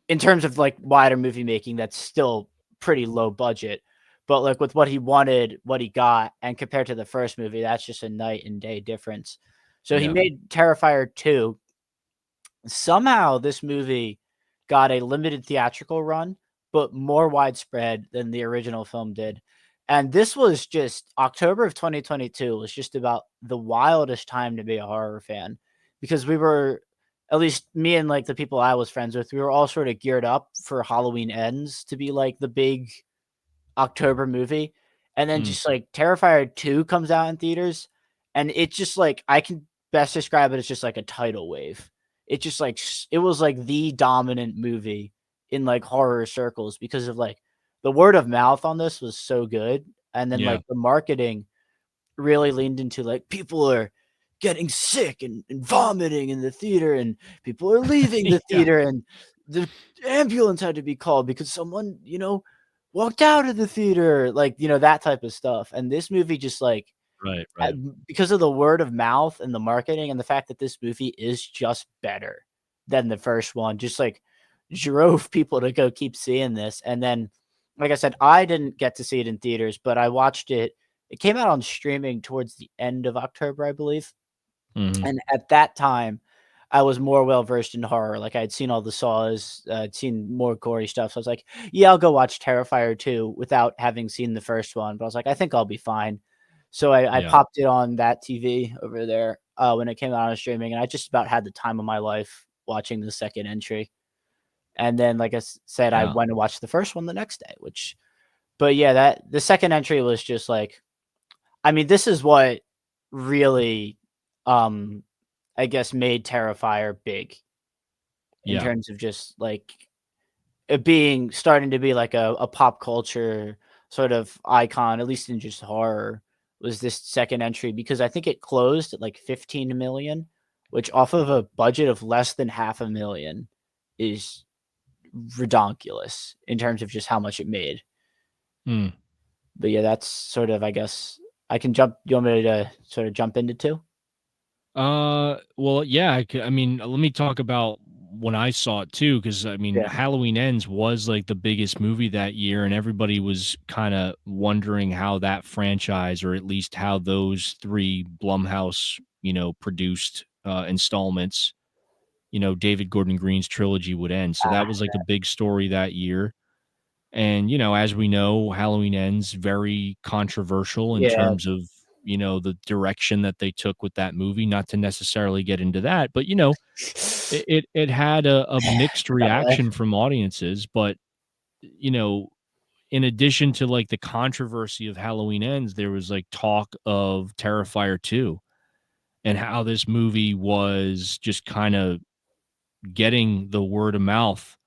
in terms of, like, wider movie making, that's still pretty low budget, but, like, with what he wanted, what he got, and compared to the first movie, that's just a night and day difference. So he Yeah. made Terrifier 2. Somehow this movie got a limited theatrical run, but more widespread than the original film did. And this was just October of 2022 was just about the wildest time to be a horror fan because we were, at least me and like the people I was friends with, we were all sort of geared up for Halloween Ends to be like the big October movie. And then Mm, just like Terrifier 2 comes out in theaters, and it just like I can best describe it as just like a tidal wave. It just like it was like the dominant movie in like horror circles because of like the word of mouth on this was so good. And then yeah. like the marketing really leaned into like people are getting sick and vomiting in the theater, and people are leaving the Yeah. theater, and the ambulance had to be called because someone, walked out of the theater, like, that type of stuff. And this movie just like Right, right. because of the word of mouth and the marketing and the fact that this movie is just better than the first one, just like drove people to go keep seeing this. And then like I said, I didn't get to see it in theaters, but I watched it. It came out on streaming towards the end of October, I believe. Mhm. And at that time, I was more well versed in horror. Like I had seen all the Saws, I'd seen more gory stuff. So I was like, yeah, I'll go watch Terrifier 2 without having seen the first one. But I was like, I think I'll be fine. So I Yeah. popped it on that TV over there when it came out on streaming, and I just about had the time of my life watching the second entry. And then, like said, I Yeah. went and watched the first one the next day, which, but yeah, that the second entry was just like, I mean, this is what really, um, I guess, made Terrifier big in Yeah. terms of just like it being starting to be like a pop culture sort of icon, at least in just horror, was this second entry because I think it closed at like 15 million, which off of a budget of less than half a million is redonkulous in terms of just how much it made. Mm. But yeah, that's sort of, I guess, I can jump. You want me to sort of jump into two? Well, yeah, I mean, let me talk about when I saw it too, because I mean, Yeah. Halloween Ends was like the biggest movie that year, and everybody was kind of wondering how that franchise, or at least how those three Blumhouse, produced installments, David Gordon Green's trilogy would end. So that Ah, was like a big story that year. And, as we know, Halloween Ends very controversial in yeah. terms of, the direction that they took with that movie. Not to necessarily get into that, but it had a mixed Forgot my life. reaction from audiences. But, you know, in addition to like the controversy of Halloween Ends, there was like talk of Terrifier 2 and how this movie was just kind of getting the word of mouth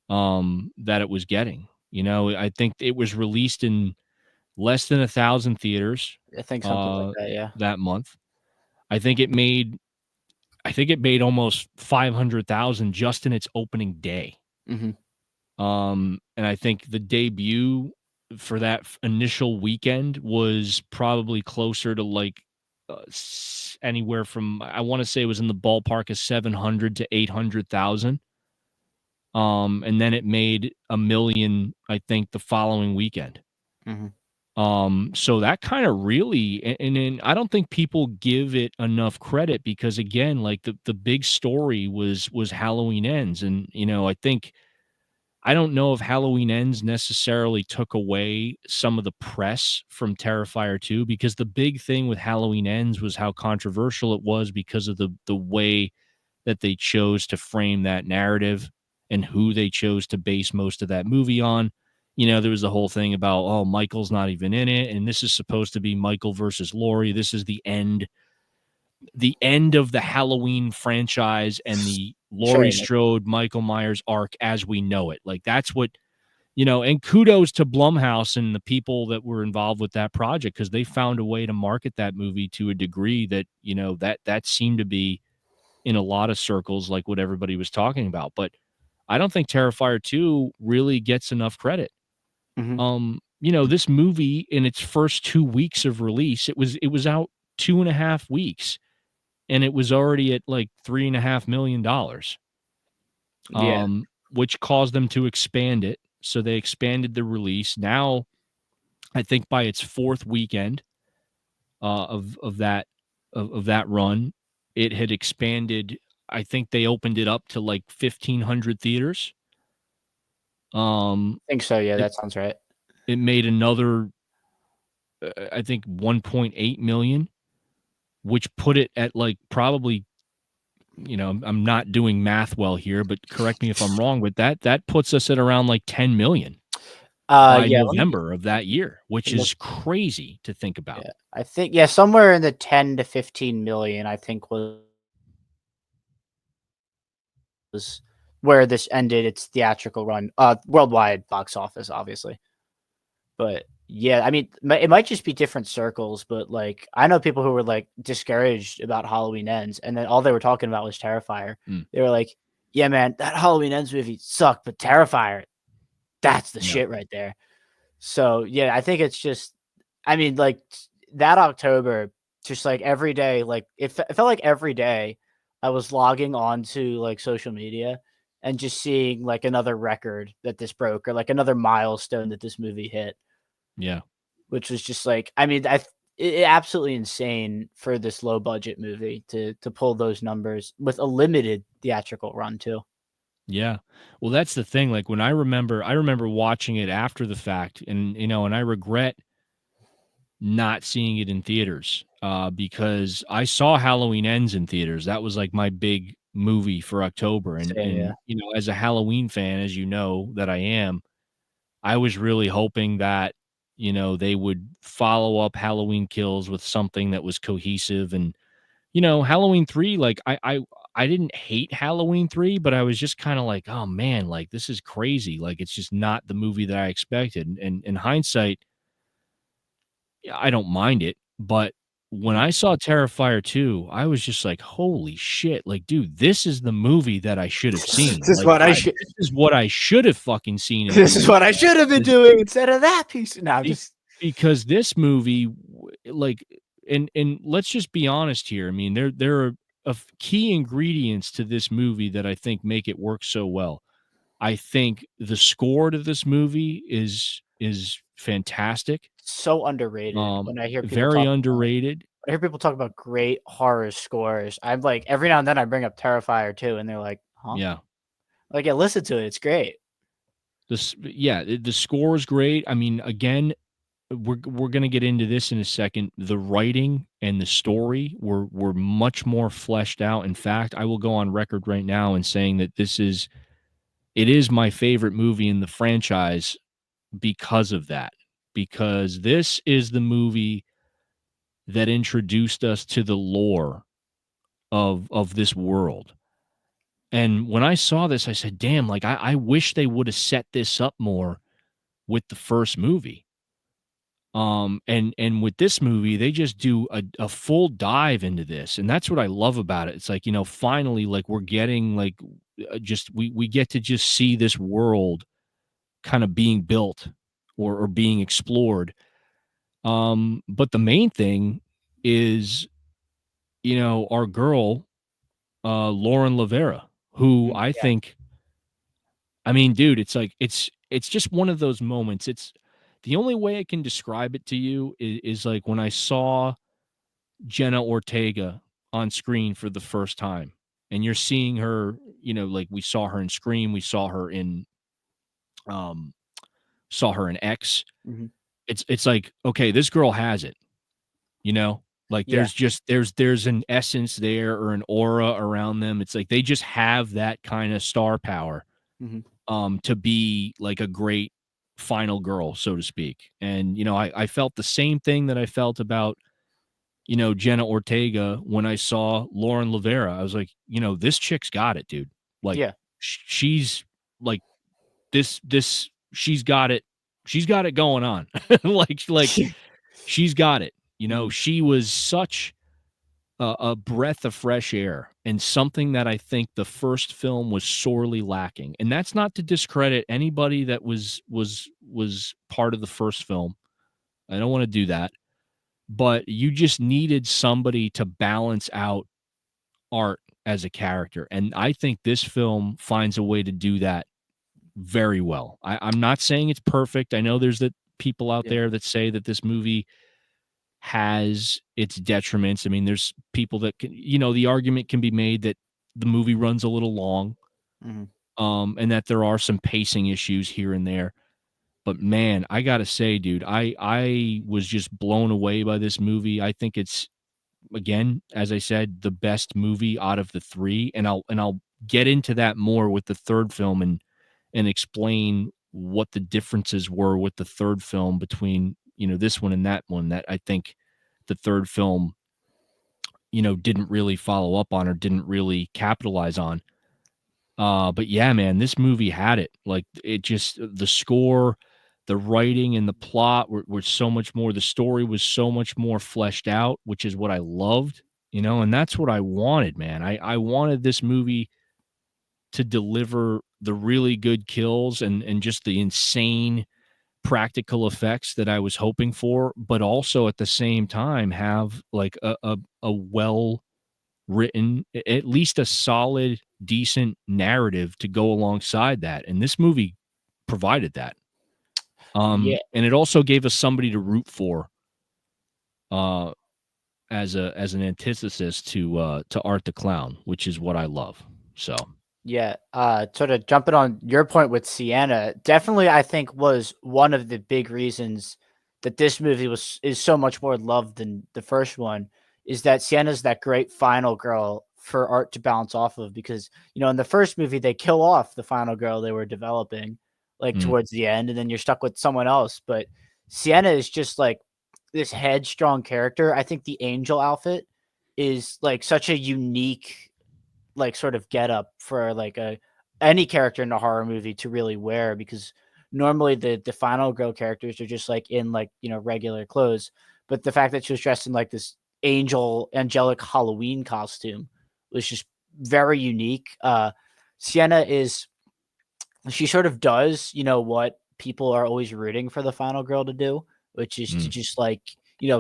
that it was getting. I think it was released in less than 1,000 theaters, I think something like uh, that. Yeah. that month. I think it made almost 500,000 just in its opening day. Hmm. And I think the debut for that initial weekend was probably closer to like, anywhere from, I wanna say it was in the ballpark of 700 to 800,000. And then it made 1,000,000, I think, the following weekend. Hmm. So that kind of really, and then I don't think people give it enough credit because again, like the big story was Halloween Ends, and I think I don't know if Halloween Ends necessarily took away some of the press from Terrifier 2 because the big thing with Halloween Ends was how controversial it was because of the way that they chose to frame that narrative and who they chose to base most of that movie on. There was the whole thing about, oh, Michael's not even in it, and this is supposed to be Michael versus Laurie. This is the end of the Halloween franchise and the Laurie Showing it. Strode, Michael Myers arc as we know it. Like that's what and kudos to Blumhouse and the people that were involved with that project because they found a way to market that movie to a degree that that seemed to be in a lot of circles, like what everybody was talking about. But I don't think Terrifier 2 really gets enough credit. Hmm. This movie in its first 2 weeks of release, it was out 2.5 weeks and it was already at like $3.5 million. Yeah. Which caused them to expand it. So they expanded the release. Now, I think by its fourth weekend of that run, it had expanded. I think they opened it up to like 1,500 theaters. Um, I think so. Yeah, it that sounds right. it made another, I think 1.8 million, which put it at like probably. I'm not doing math well here, but correct me if I'm wrong with that. That puts us at around like 10 million by Yeah. Let me November of that year, which look. is crazy to think about. Yeah, I think yeah, somewhere in the 10 to 15 million. I think was where this ended its theatrical run. Worldwide box office, obviously. But yeah, I mean, it might just be different circles, but like I know people who were like discouraged about Halloween Ends, and then all they were talking about was Terrifier. Mm, They were like, "Yeah, man, that Halloween Ends movie sucked, but Terrifier, that's the yeah, shit right there." So yeah, I think it's just, I mean, like that October, just like every day, like it felt like every day I was logging on to like social media and just seeing like another record that this broke or like another milestone that this movie hit, Yeah. which was just like, I mean, absolutely insane for this low budget movie to pull those numbers with a limited theatrical run too. Yeah. Well, that's the thing, like, when I remember watching it after the fact, and, and I regret not seeing it in theaters, because I saw Halloween Ends in theaters. That was, like, my big movie for October, and Same, yeah. as a Halloween fan, as you know that I am, I was really hoping that, they would follow up Halloween Kills with something that was cohesive. And Halloween 3, like, I didn't hate Halloween 3, but I was just kinda like, "Oh, man, like, this is crazy." Like, it's just not the movie that I expected, and in hindsight, yeah, I don't mind it, but when Mhm. I saw Terrifier 2, I was just like, "Holy shit, like, dude, this is the movie that I should have seen." This is Like, what I should this is what I should have fucking seen in this is theaters what I should have been because doing instead of that piece. No, be just because this movie, like, and let's just be honest here. I mean, there are key ingredients to this movie that I think make it work so well. I think the score to this movie is fantastic, so underrated um, when I hear people very talk about underrated. I hear people talk about great horror scores. I'm like, every now and then I bring up Terrifier too, and they're like, "Huh?" Yeah. Like, yeah, listen to it. It's great. Yeah, the score is great. I mean, again, we're gonna get into this in a second. The writing and the story were much more fleshed out. In fact, I will go on record right now in saying that it is my favorite movie in the franchise because of that. Because this is the movie that introduced us to the lore of this world. And when I saw this, I said, damn, like I wish they would have set this up more with the first movie. And with this movie, they just do a full dive into this. And that's what I love about it. It's like, finally, like we're getting like just we get to just see this world kind of being built or being explored. But the main thing is, our girl, Lauren Lavera, who Mm, I yeah. think, I mean, dude, it's like it's just one of those moments. It's the only way I can describe it to you is like when I saw Jenna Ortega on screen for the first time. And you're seeing her, like we saw her in Scream, we um saw her in X. Mhm. It's like, okay, this girl has it, you know? Like Yeah. there's an essence there or an aura around them. It's like they just have that kind of star power Mhm. to be like a great final girl, so to speak. And I felt the same thing that I felt about Jenna Ortega when I saw Lauren Lavera. I was like, this chick's got it, dude. Like Yeah. she's like this she's got it. She's got it going on. like she's got it. Mhm. She was such a breath of fresh air and something that I think the first film was sorely lacking. And that's not to discredit anybody that was part of the first film. I don't want to do that. But you just needed somebody to balance out art as a character. And I think this film finds a way to do that very well. I'm not saying it's perfect. I know there's the people out Yeah. there that say that this movie has its detriments. I mean, there's people that can, the argument can be made that the movie runs a little long, Mhm. and that there are some pacing issues here and there. But man, I gotta say, dude, I was just blown away by this movie. I think it's, again, as I said, the best movie out of the three, and I'll get into that more with the third film and explain what the differences were with the third film between this one and that one that I think the third film didn't really follow up on or didn't really capitalize on. But yeah, man, this movie had it. Like it just the score, the writing, and the plot were so much more. The story was so much more fleshed out, which is what I loved, and that's what I wanted, man. I wanted this movie to deliver the really good kills and just the insane practical effects that I was hoping for, but also at the same time have like a well written, at least a solid, decent narrative to go alongside that. And this movie provided that. Yeah, And it also gave us somebody to root for, uh, as an antithesis to Art the Clown, which is what I love. So yeah. Sort of jumping on your point with Sienna, definitely I think was one of the big reasons that this movie is so much more loved than the first one, is that Sienna's that great final girl for Art to bounce off of, because in the first movie they kill off the final girl they were developing like mm, towards the end, and then you're stuck with someone else. But Sienna is just like this headstrong character. I think the angel outfit is like such a unique like sort of get up for like a any character in a horror movie to really wear, because normally the final girl characters are just like in like regular clothes, but the fact that she was dressed in like this angelic Halloween costume was just very unique. Sienna is she sort of does what people are always rooting for the final girl to do, which is to mm, just like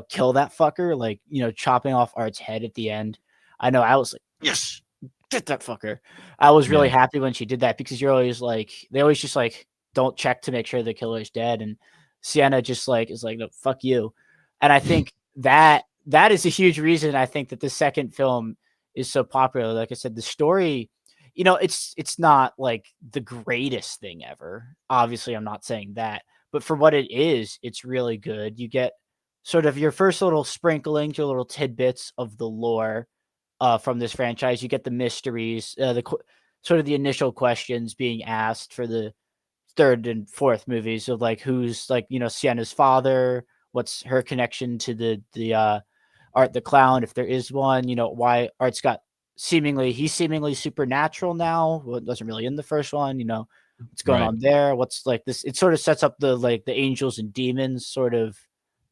kill that fucker, like chopping off Art's head at the end. I know I was like, yes, get that fucker. I was really yeah, happy when she did that, because you're always like they always just like don't check to make sure the killer's dead, and Sienna just like is like, no, fuck you. And I think that is a huge reason I think that the second film is so popular. Like I said, the story, it's not like the greatest thing ever. Obviously, I'm not saying that, but for what it is, it's really good. You get sort of your first little sprinklings, your little tidbits of the lore from this franchise. You get the mysteries, sort of the initial questions being asked for the third and fourth movies of like who's like Sienna's father, what's her connection to the Art the Clown, if there is one, why Art's got he's seemingly supernatural now, what wasn't really in the first one, what's going right. on there, what's like this, it sort of sets up the like the angels and demons sort of,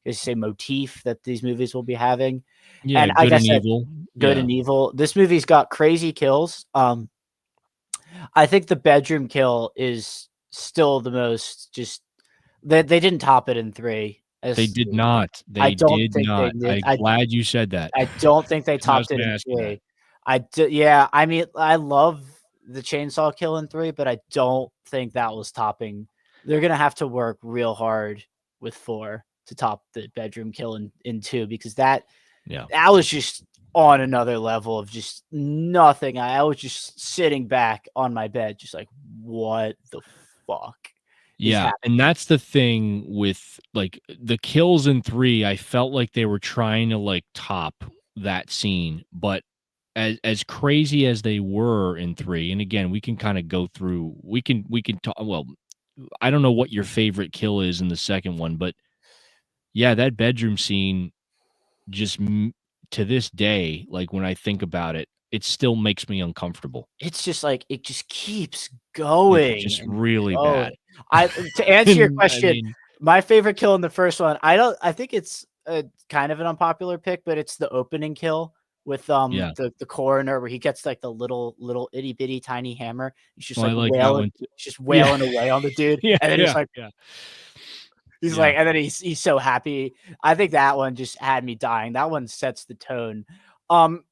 I say, motif that these movies will be having. Yeah, And like good I and said, evil. good Yeah, and evil. This movie's got crazy kills. I think the bedroom kill is still the most just they didn't top it in 3 they as did not. I They don't did think they not. did. I'm glad you said that I don't think they because I was topped it gonna in ask you that. 3. Yeah, I mean, I love the chainsaw kill in 3, but I don't think that was topping. They're gonna have to work real hard with 4 to top the bedroom kill in 2, because Yeah. that was just on another level of just nothing. I was just sitting back on my bed just like, "What the fuck is Yeah, happening?" and that's the thing with, like, the kills in 3, I felt like they were trying to, like, top that scene, but as crazy as they were in 3, and again, we can kinda go through we can talk. Well, I don't know what your favorite kill is in the second one, but yeah, that bedroom scene just to this day, like, when I think about it, it still makes me uncomfortable. It's just like it just keeps It's going just and really bad. going. I To answer your And, I question, mean my favorite kill in the first one, I think it's a kind of an unpopular pick, but it's the opening kill with, yeah. the coroner where he gets, like, the little itty bitty tiny hammer. Well, I like that one too. He's just Yeah. wailing away on the dude, Yeah, and then yeah, yeah, he's yeah, like and then he's so happy. I think that one just had me dying. That one sets the tone. Um,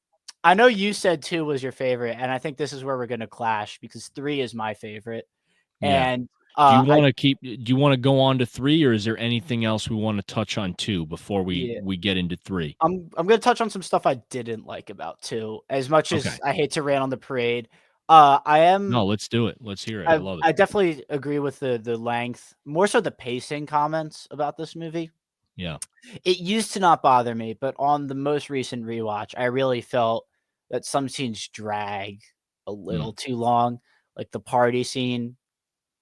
I know you said 2 was your favorite, and I think this is where we're gonna clash, because 3 is my favorite. yeah. And, I Do you wanna go on to 3, or is there anything else we wanna touch on 2 before yeah, we get into 3? I'm gonna touch on some stuff I didn't like about 2, as much Okay. as I hate to rain on the parade. I No, am let's do it. Let's hear it. I love it. I definitely agree with the length, more so the pacing comments about this movie. Yeah. It used to not bother me, but on the most recent rewatch, I really felt that some scenes drag a Mm, little too long. Like the party scene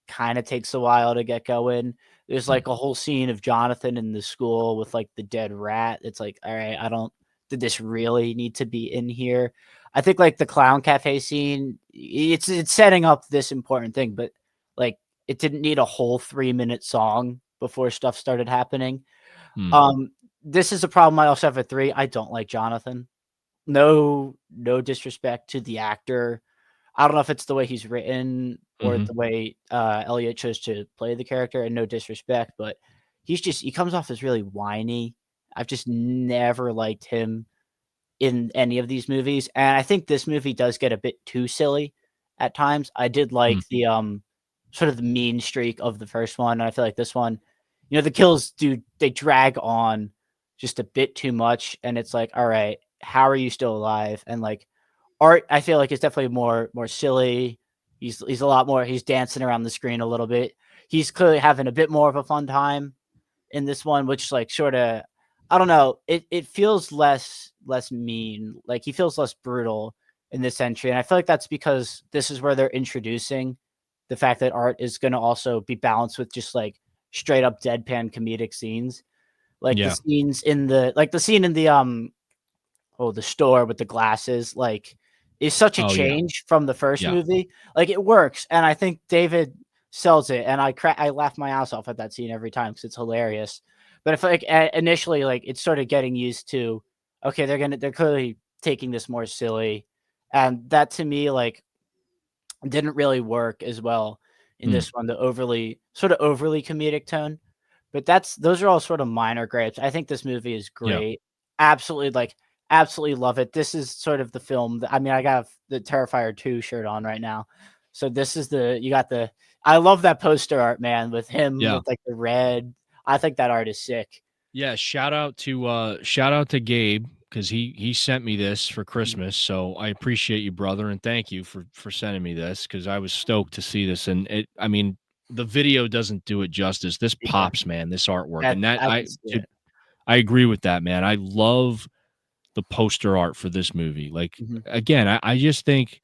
kinda takes a while to get going. There's, mm, like, a whole scene of Jonathan in the school with, like, the dead rat. It's like, "Alright, I don't did this really need to be in here?" I think, like, the clown cafe scene, it's setting up this important thing, but, like, it didn't need a whole 3-minute song before stuff started happening. mm, Um, this is a problem I also have at 3. I don't like Jonathan. No disrespect to the actor. I don't know if it's the way he's written or mhm. the way, Elliot chose to play the character, and no disrespect, but he comes off as really whiny. I've just never liked him. in any of these movies, and I think this movie does get a bit too silly at times. I did Mm. like the, sort of the mean streak of the first one, and I feel like this one, the kills they drag on just a bit too much, and it's like, "Alright, how are you still alive?" And, like, Art, I feel like, is definitely more silly. He's a lot more he's dancing around the screen a little bit. He's clearly having a bit more of a fun time in this one, which, like, sorta I don't know, it feels less mean, like, he feels less brutal in this entry, and I feel like that's because this is where they're introducing the fact that Art is gonna also be balanced with just, like, straight up deadpan comedic scenes. Like, Yeah. the scene in the store with the glasses, like, is such a Oh, yeah. change from the first Yeah. movie. Like, it works, and I think David sells it, and I laugh my ass off at that scene every time because it's hilarious. But I feel like, initially, like, it's sort of getting used to, okay, they're clearly taking this more silly, and that to me, like, didn't really work as well in Mm. this one, the overly comedic tone. But those are all sort of minor gripes. I think this movie is Yeah. great. Absolutely, absolutely love it. This is sort of the film that, I mean, I got the Terrifier 2 shirt on right now. So this is the you got the I love that poster art, man, with him Yeah. with, like, the red. I think that art is sick. Yeah, shout out to Gabe because he sent me this for Mhm. Christmas. So I appreciate you, brother, and thank you for sending me this because I was stoked to see this. And I mean, the video doesn't do it justice. This Yeah, pops, man. This artwork, that and that I can see dude, it. I agree with that, man. I love the poster art for this movie. Like Mhm. again, I just think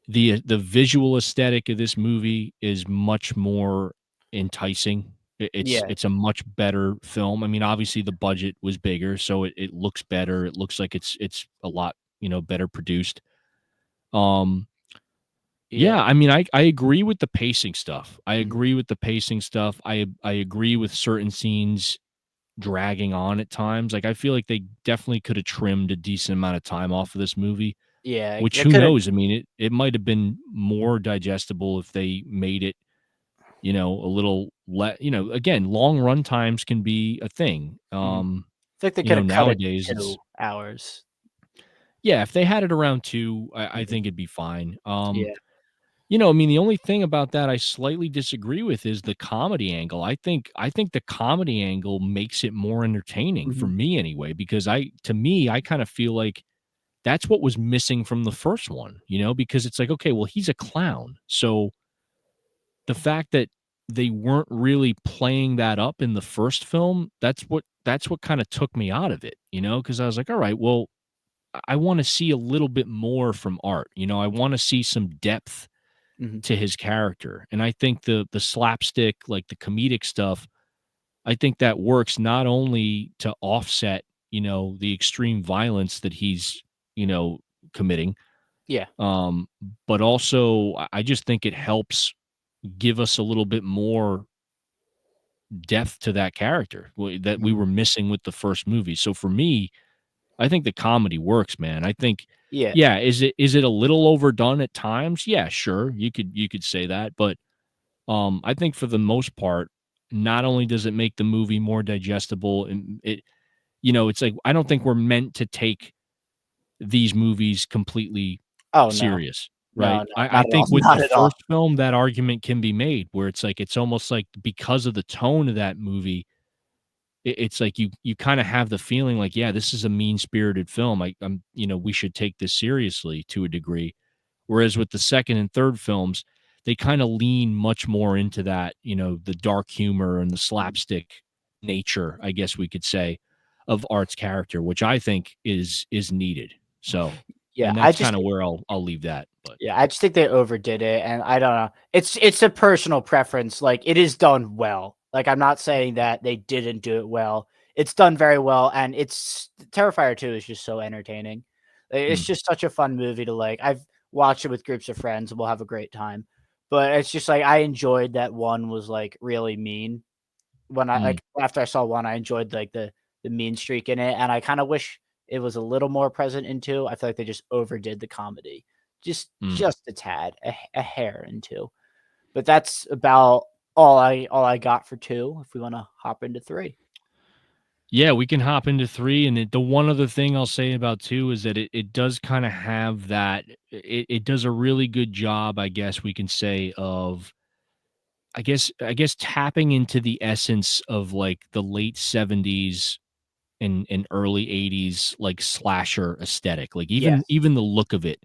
the visual aesthetic of this movie is much more enticing. Yeah. It's a much better film. I mean, obviously the budget was bigger, so it looks better. It looks like it's a lot, better produced. Um, Yeah. yeah, I mean, I agree with the pacing stuff. I Mhm. agree with the pacing stuff. I agree with certain scenes dragging on at times. Like I feel like they definitely could have trimmed a decent amount of time off of this movie. Yeah, Which they who coulda knows? I mean, it might have been more digestible if they made it, a little again, long run times can be a thing. mhm. I think they coulda cut it Nowadays to it's 2 hours. yeah, if they had it around 2, I Mhm. think it'd be fine. Yeah. I mean, the only thing about that I slightly disagree with is the comedy angle. I think the comedy angle makes it more entertaining for Mhm. me anyway, because to me, I kind of feel like that's what was missing from the first one, because it's like, okay, well, he's a clown. So the fact that they weren't really playing that up in the first film, that's what kind of took me out of it, because I was like, all right, well, I want to see a little bit more from Art. I want to see some depth Mhm. to his character. And I think the slapstick, like the comedic stuff, I think that works not only to offset, the extreme violence that he's, committing, Yeah. um, but also I just think it helps give us a little bit more depth to that character that we Mhm. were missing with the first movie. So for me, I think the comedy works, man. I think, Yeah. yeah, is it a little overdone at times? Yeah, sure, you could say that, but I think for the most part, not only does it make the movie more digestible, and it's like I don't think we're meant to take these movies completely Oh, no. serious, No, right? no, I not at all, think with the not at all. first film, that argument can be made where it's like it's almost like because of the tone of that movie, it's like you kind of have the feeling like, yeah, this is a mean-spirited film. We should take this seriously to a degree. Whereas with the second and third films, they kind of lean much more into that, the dark humor and the Mhm. slapstick nature, I guess we could say, of Art's character, which I think is needed. So, Yeah, and I that's just kind of where I'll leave that. But Yeah, I just think they overdid it, and I don't know. It's a personal preference, like, it is done well. Like, I'm not saying that they didn't do it well. It's done very well, and Terrifier 2 is just so entertaining. It's mm, just such a fun movie to, like, I've watched it with groups of friends, and we'll have a great time. But it's just, like, I enjoyed that 1 was, like, really mean. mm, After I saw 1, I enjoyed, like, the mean streak in it, and I kinda wish it was a little more present in 2. I feel like they just overdid the comedy. mm. Just a tad, a hair in 2. But that's about all I got for 2, if we wanna hop into 3. Yeah, we can hop into 3, and the one other thing I'll say about 2 is that it does kinda have that it does a really good job, I guess we can say, of I guess tapping into the essence of, like, the late '70s and early '80s, like, slasher aesthetic, like, Yes. even the look of it.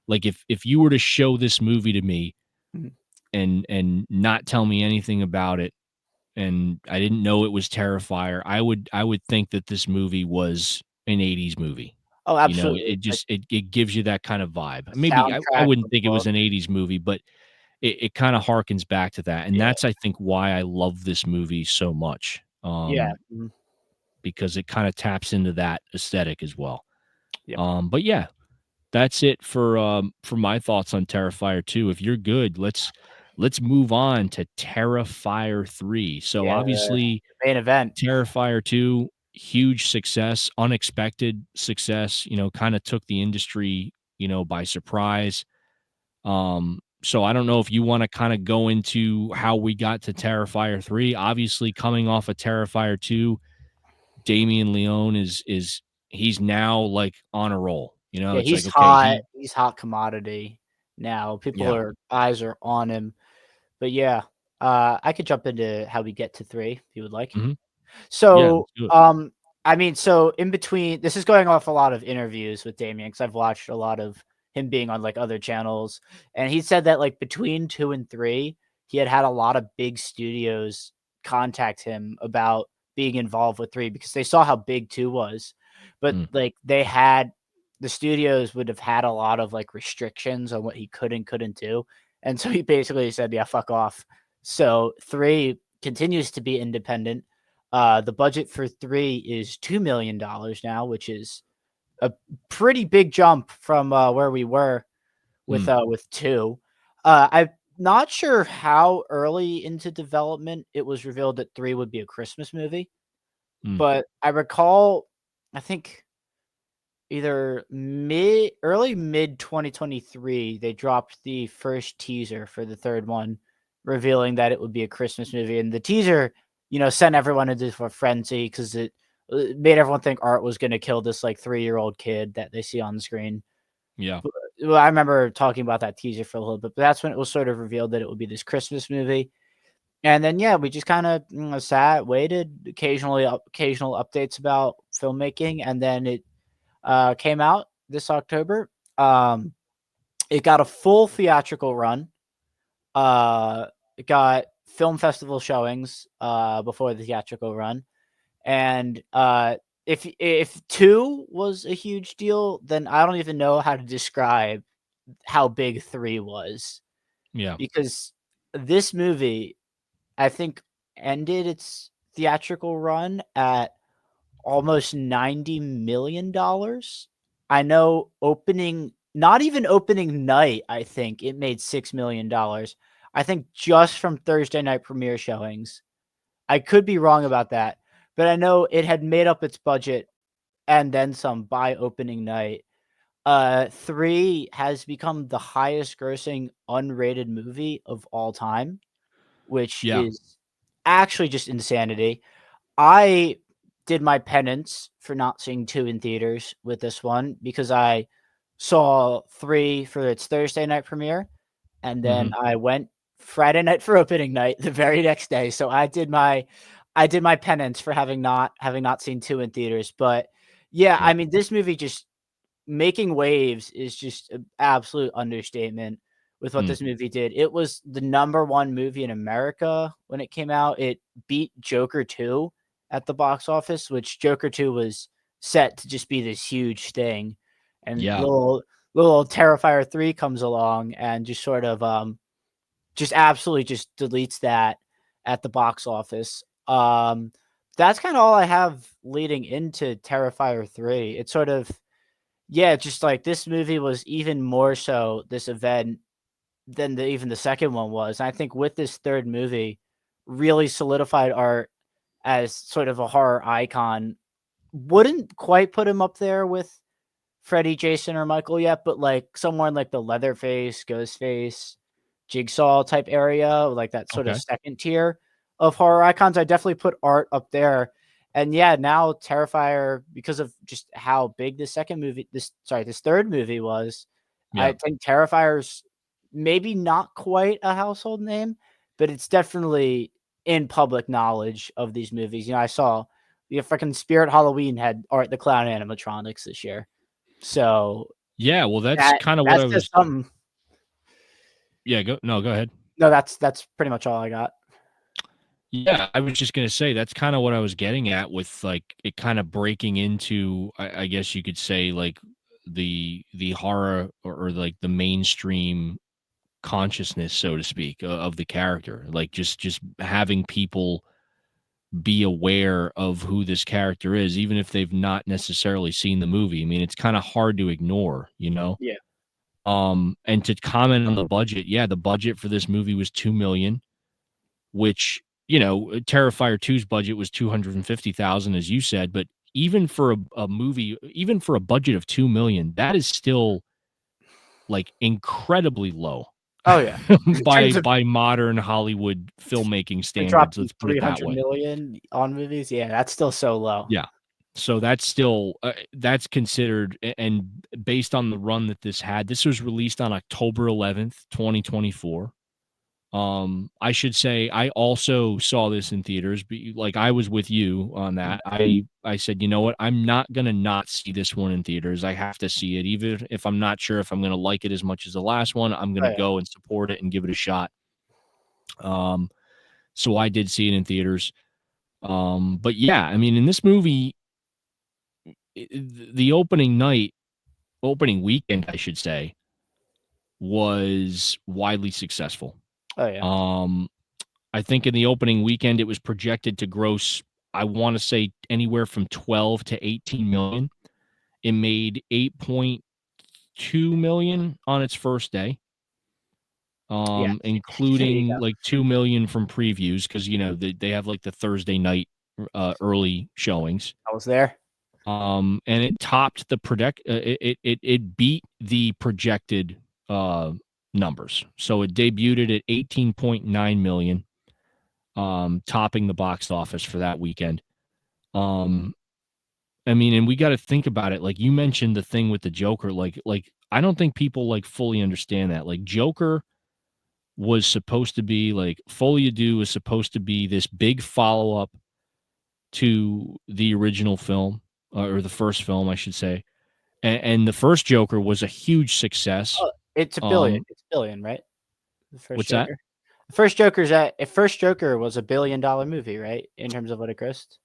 Like, if you were to show this movie to me Mhm. and not tell me anything about it, and I didn't know it was Terrifier, I would think that this movie was an '80s movie. Oh, You know, absolutely. it Like, just it gives you that kind of vibe. the Maybe I soundtrack wouldn't was think it was both. an '80s movie, but it kinda harkens back to that, and Yeah. that's, I think, why I love this movie so much, Yeah. Mhm. because it kinda taps into that aesthetic as well. Yep. But yeah, that's it for my thoughts on Terrifier 2. If you're good, let's move on to Terrifier 3. So, Yeah, obviously, the main event. Terrifier 2, huge success, unexpected success, kinda took the industry, by surprise. So I don't know if you wanna kinda go into how we got to Terrifier 3. Obviously, coming off of Terrifier 2, Damien Leone is he's now, like, on a roll, Yeah, It's like, okay, he's hot commodity now. People yeah. are eyes are on him. But yeah, I could jump into how we get to 3 if you would like. Mhm. Yeah, So, let's do it. I mean, so in between this is going off a lot of interviews with Damien because 'cause I've watched a lot of him being on, like, other channels, and he said that, like, between 2 and 3, he had had a lot of big studios contact him about being involved with 3 because they saw how big 2 was, but, Mm, like, the studios would have had a lot of, like, restrictions on what he could and couldn't do, and so he basically said, "Yeah, fuck off." So, 3 continues to be independent. The budget for 3 is $2 million now, which is a pretty big jump from, where we were mm, with 2. I'm not sure how early into development it was revealed that 3 would be a Christmas movie, mm. but I recall, I think either mid 2023, they dropped the first teaser for the 3rd one, revealing that it would be a Christmas movie, and the teaser, sent everyone into a frenzy 'cause it made everyone think Art was gonna kill this, like, 3-year-old kid that they see on the screen. Yeah. Well, I remember talking about that teaser for a little bit, but that's when it was sort of revealed that it would be this Christmas movie, and then, yeah, we just kinda, sat, waited, occasional updates about filmmaking, and then it came out this October. Um, it got a full theatrical run. It got film festival showings before the theatrical run, and if 2 was a huge deal, then I don't even know how to describe how big 3 was Yeah. because this movie, I think, ended its theatrical run at almost $90 million. I know opening not even opening night, I think it made $6 million. I think just from Thursday night premiere showings. I could be wrong about that, but I know it had made up its budget and then some by opening night. 3 has become the highest grossing unrated movie of all time, which Yeah. is actually just insanity. I did my penance for not seeing 2 in theaters with this one because I saw 3 for its Thursday night premiere, and then Mhm. I went Friday night for opening night the very next day, so I did my penance for having not seen 2 in theaters, but, yeah, Yeah. I mean, this movie just making waves is just an absolute understatement with what Mm. this movie did. It was the number 1 movie in America when it came out. It beat Joker 2 at the box office, which Joker 2 was set to just be this huge thing. And Yeah. little Terrifier 3 comes along and just sort of just absolutely just deletes that at the box office. That's kind of all I have leading into Terrifier 3. It's sort of yeah, just like this movie was even more so this event than even the second one was. I think with this 3rd movie, really solidified Art as sort of a horror icon. Wouldn't quite put him up there with Freddy, Jason, or Michael yet, but like somewhere in like the Leatherface, Ghostface, Jigsaw type area, like that sort of Okay. second tier of horror icons. I definitely put Art up there. And yeah, now Terrifier, because of just how big the second movie, this third movie was, I Yeah. think Terrifier's maybe not quite a household name, but it's definitely in public knowledge of these movies. I saw the freaking Spirit Halloween had Art the Clown animatronics this year, so Yeah, well, that's that kinda what that I says was. something. Yeah, go ahead. No, that's pretty much all I got. Yeah, I was just gonna say that's kinda what I was getting at with, like, it kinda breaking into, I guess you could say, like, the horror or, like, the mainstream consciousness, so to speak, of the character. Like, just having people be aware of who this character is, even if they've not necessarily seen the movie. I mean, it's kinda hard to ignore, you know? Yeah. And to comment on the budget, yeah, the budget for this movie was 2,000,000, which, Terrifier 2's budget was 250,000, as you said, but even for a movie, even for a budget of 2,000,000, that is still, like, incredibly low Oh, yeah. In terms of by modern Hollywood filmmaking like standards, dropping let's put it that 300 way. million on movies, yeah, that's still so low. Yeah. So that's still, that's considered, and based on the run that this was released on October 11th, 2024. I should say I also saw this in theaters, but like I was with you on Mhm. that. I said, you know what? I'm not gonna not see this one in theaters. I have to see it, even if I'm not sure if I'm gonna like it as much as the last one. I'm Oh, gonna yeah. go and support it and give it a shot. Um, so I did see it in theaters. But yeah, I mean, in this movie, the opening weekend, I should say, was widely successful. Oh, yeah. Um, I think in the opening weekend, it was projected to gross, I want to say anywhere from 12 to 18 million. It made 8.2 million on its first day, Yeah. There you including go. like 2 million from previews because, they have like the Thursday night early showings. I was there. And it topped the it beat the projected uh numbers. So it debuted at 18.9 million, topping the box office for that weekend. Um, I mean, and we got to think about it. Like you mentioned the thing with the Joker, like I don't think people like fully understand that. Like Joker was supposed to be like Folie à Deux was supposed to be this big follow up to the original film, or the first film, I should say. And the first Joker was a huge success. Oh, it's a billion. Um, It's a billion, right? The first what's that? Joker? The first Joker was a billion-dollar movie, right? In terms of what it grossed?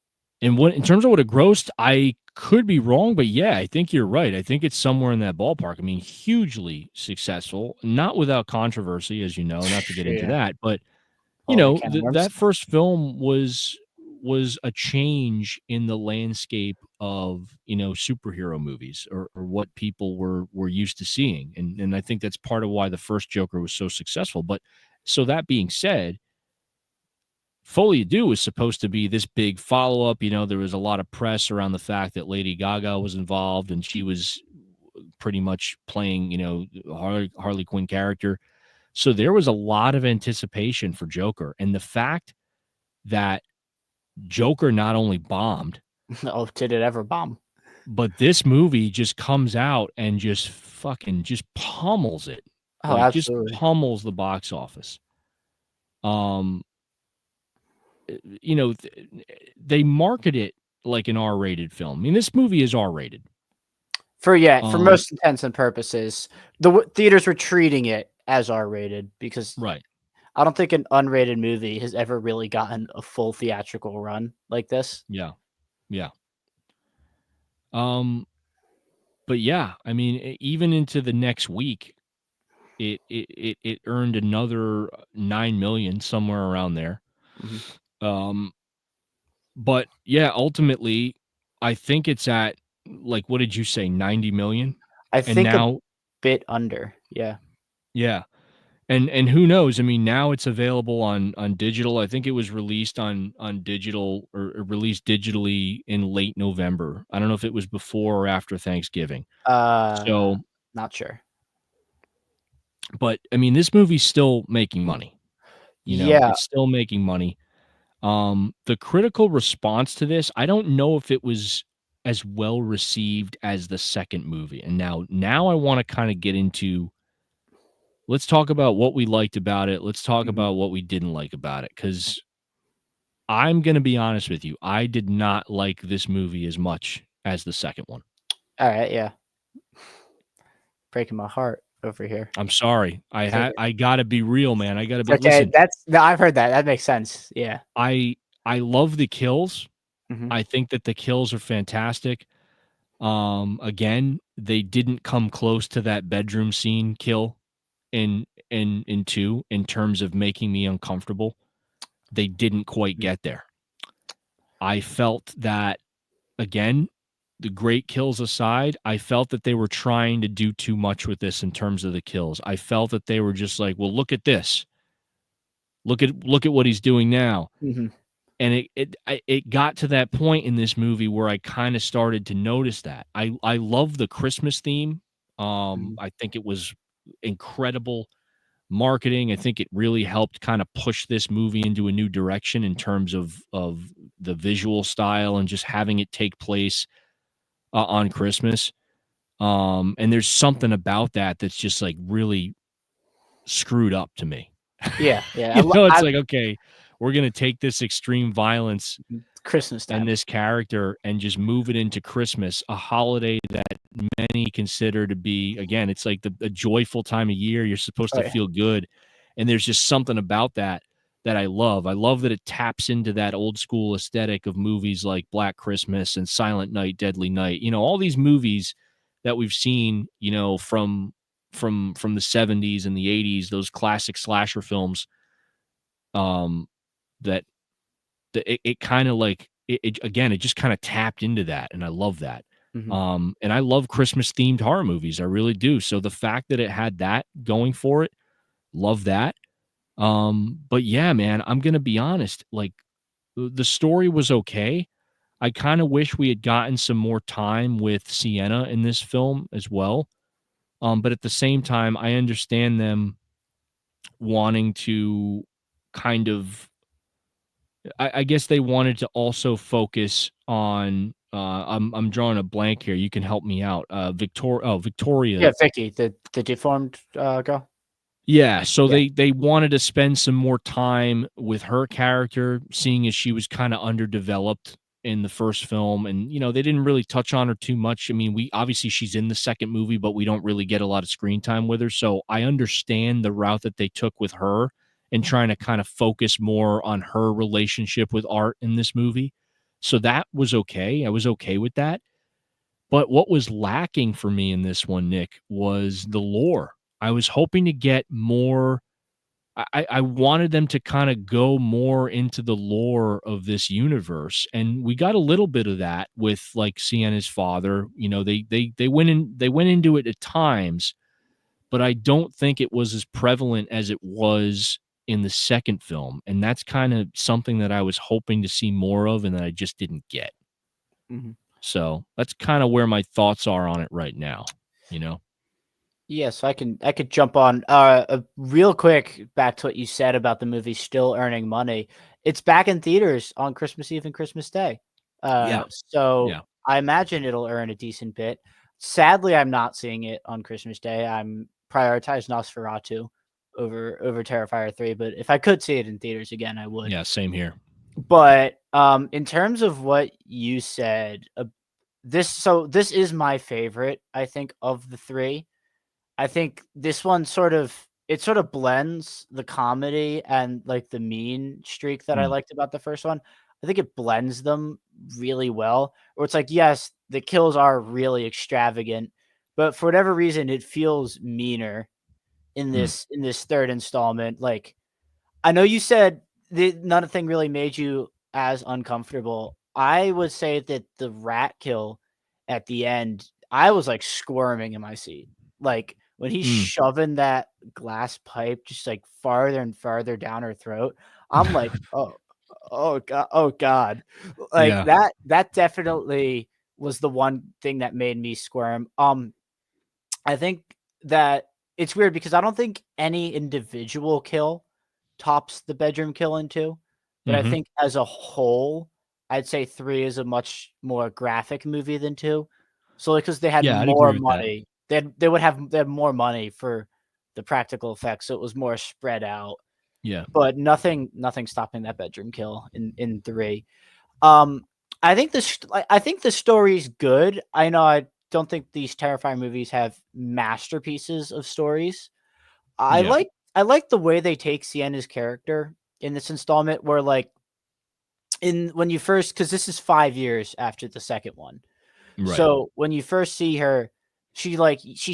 And what in terms of what it grossed, I could be wrong, but yeah, I think you're right. I think it's somewhere in that ballpark. I mean, hugely successful, not without controversy, as you know, not to get into Yeah. that, but Holy can of worms. that first film was a change in the landscape of, superhero movies, or what people were used to seeing. And I think that's part of why the first Joker was so successful. But so that being said, Folie à Deux was supposed to be this big follow up. There was a lot of press around the fact that Lady Gaga was involved and she was pretty much playing, Harley Quinn character. So there was a lot of anticipation for Joker. And the fact that Joker not only bombed, Oh, did it ever bomb? but this movie just comes out and just fucking just pummels it. Oh, Like just absolutely. pummels the box office. Um, they market it like an R-rated film. I mean, this movie is R-rated. For Um, most intents and purposes, theaters were treating it as R-rated because right. I don't think an unrated movie has ever really gotten a full theatrical run like this. Yeah. Yeah. Um, but yeah, I mean, even into the next week, it earned another 9 million, somewhere around there. Mhm. Um, but yeah, ultimately, I think it's at, like, what did you say, 90 million? I And think a now, bit under, yeah. yeah. And who knows? I mean, now it's available on digital. I think it was released on digital, or released digitally in late November. I don't know if it was before or after Thanksgiving. Uh, So, Not sure. but I mean, this movie's still making money. Yeah, It's still making money. The critical response to this, I don't know if it was as well received as the second movie. And now I want to kind of get into, let's talk about what we liked about it. Let's talk Mhm. about what we didn't like about it. Cause I'm going to be honest with you. I did not like this movie as much as the second one. All right, yeah. Breaking my heart over here. I'm sorry. It's okay. I gotta be real, man. I gotta It's be, okay. listen, That's no, I've heard that. That makes sense. Yeah. I I love the kills. Mhm. I think that the kills are fantastic. Again, they didn't come close to that bedroom scene kill in 2 in terms of making me uncomfortable. They didn't quite Mhm. get there. I felt that, again, the great kills aside, I felt that they were trying to do too much with this in terms of the kills. I felt that they were just like, "Well, look at this. Look at what he's doing now." Mhm. And it got to that point in this movie where I kinda started to notice that. I love the Christmas theme. Mhm. I think it was incredible marketing. I think it really helped kinda push this movie into a new direction in terms of the visual style and just having it take place, on Christmas. And there's something about that that's just, like, really screwed up to me. Yeah, yeah. It's I like, "Okay, we're gonna take this extreme violence Christmas and time. this character and just move it into Christmas, a holiday that many consider to be, again, it's like a joyful time of year. You're supposed Oh to yeah. feel good. And there's just something about that that I love. I love that it taps into that old school aesthetic of movies like Black Christmas and Silent Night, Deadly Night. All these movies that we've seen, from the 70s and the 80s, those classic slasher films, um that it kinda like it again, it just kinda tapped into that, and I love that. Mhm. And I love Christmas-themed horror movies, I really do, so the fact that it had that going for it, love that. But yeah, man, I'm gonna be honest, like, the story was okay. I kinda wish we had gotten some more time with Sienna in this film as well, but at the same time, I understand them wanting to kind of, I guess they wanted to also focus on, I'm drawing a blank here, you can help me out, Victoria. Yeah, Vicky, the deformed, girl? Yeah, so Yeah. they wanted to spend some more time with her character, seeing as she was kinda underdeveloped in the first film, and, they didn't really touch on her too much. I mean, we obviously, she's in the second movie, but we don't really get a lot of screen time with her, so I understand the route that they took with her and trying to kinda focus more on her relationship with Art in this movie. So that was okay, I was okay with that. But what was lacking for me in this one, Nick, was the lore. I was hoping to get more. I wanted them to kinda go more into the lore of this universe, and we got a little bit of that with, like, Sienna's father. They went into it at times, but I don't think it was as prevalent as it was in the second film, and that's kinda something that I was hoping to see more of and that I just didn't get. Mhm. So, that's kinda where my thoughts are on it right now, you know? Yes, I could jump on real quick back to what you said about the movie still earning money. It's back in theaters on Christmas Eve and Christmas Day. Yeah, So yeah. I imagine it'll earn a decent bit. Sadly, I'm not seeing it on Christmas Day. I'm prioritize Nosferatu over Terrifier 3, but if I could see it in theaters again, I would. Yeah, same here. But in terms of what you said, this is my favorite, I think, of the 3. I think this one sort of blends the comedy and, like, the mean streak that I Mm, liked about the first one. I think it blends them really well, where it's like, yes, the kills are really extravagant, but for whatever reason, it feels meaner mm, in this 3rd installment. Like, I know you said nothing really made you as uncomfortable. I would say that the rat kill at the end, I was, like, squirming in my seat. Like, when he's mm. shoving that glass pipe just, like, farther and farther down her throat, I'm like, oh god." Like, Yeah. that definitely was the one thing that made me squirm. I think that it's weird because I don't think any individual kill tops the bedroom kill in 2. but I Mhm. think as a whole, I'd say 3 is a much more graphic movie than 2. Solely because they had Yeah, I'd more agree with that. money. They had more money for the practical effects, so it was more spread out, Yeah. but nothing stopping that bedroom kill in 3. Um, I think the story's good. I know I don't think these Terrifier movies have masterpieces of stories. I Yeah. like I like the way they take Sienna's character in this installment where, like, in when you first, because this is 5 years after the second one. Right. So, when you first see her, she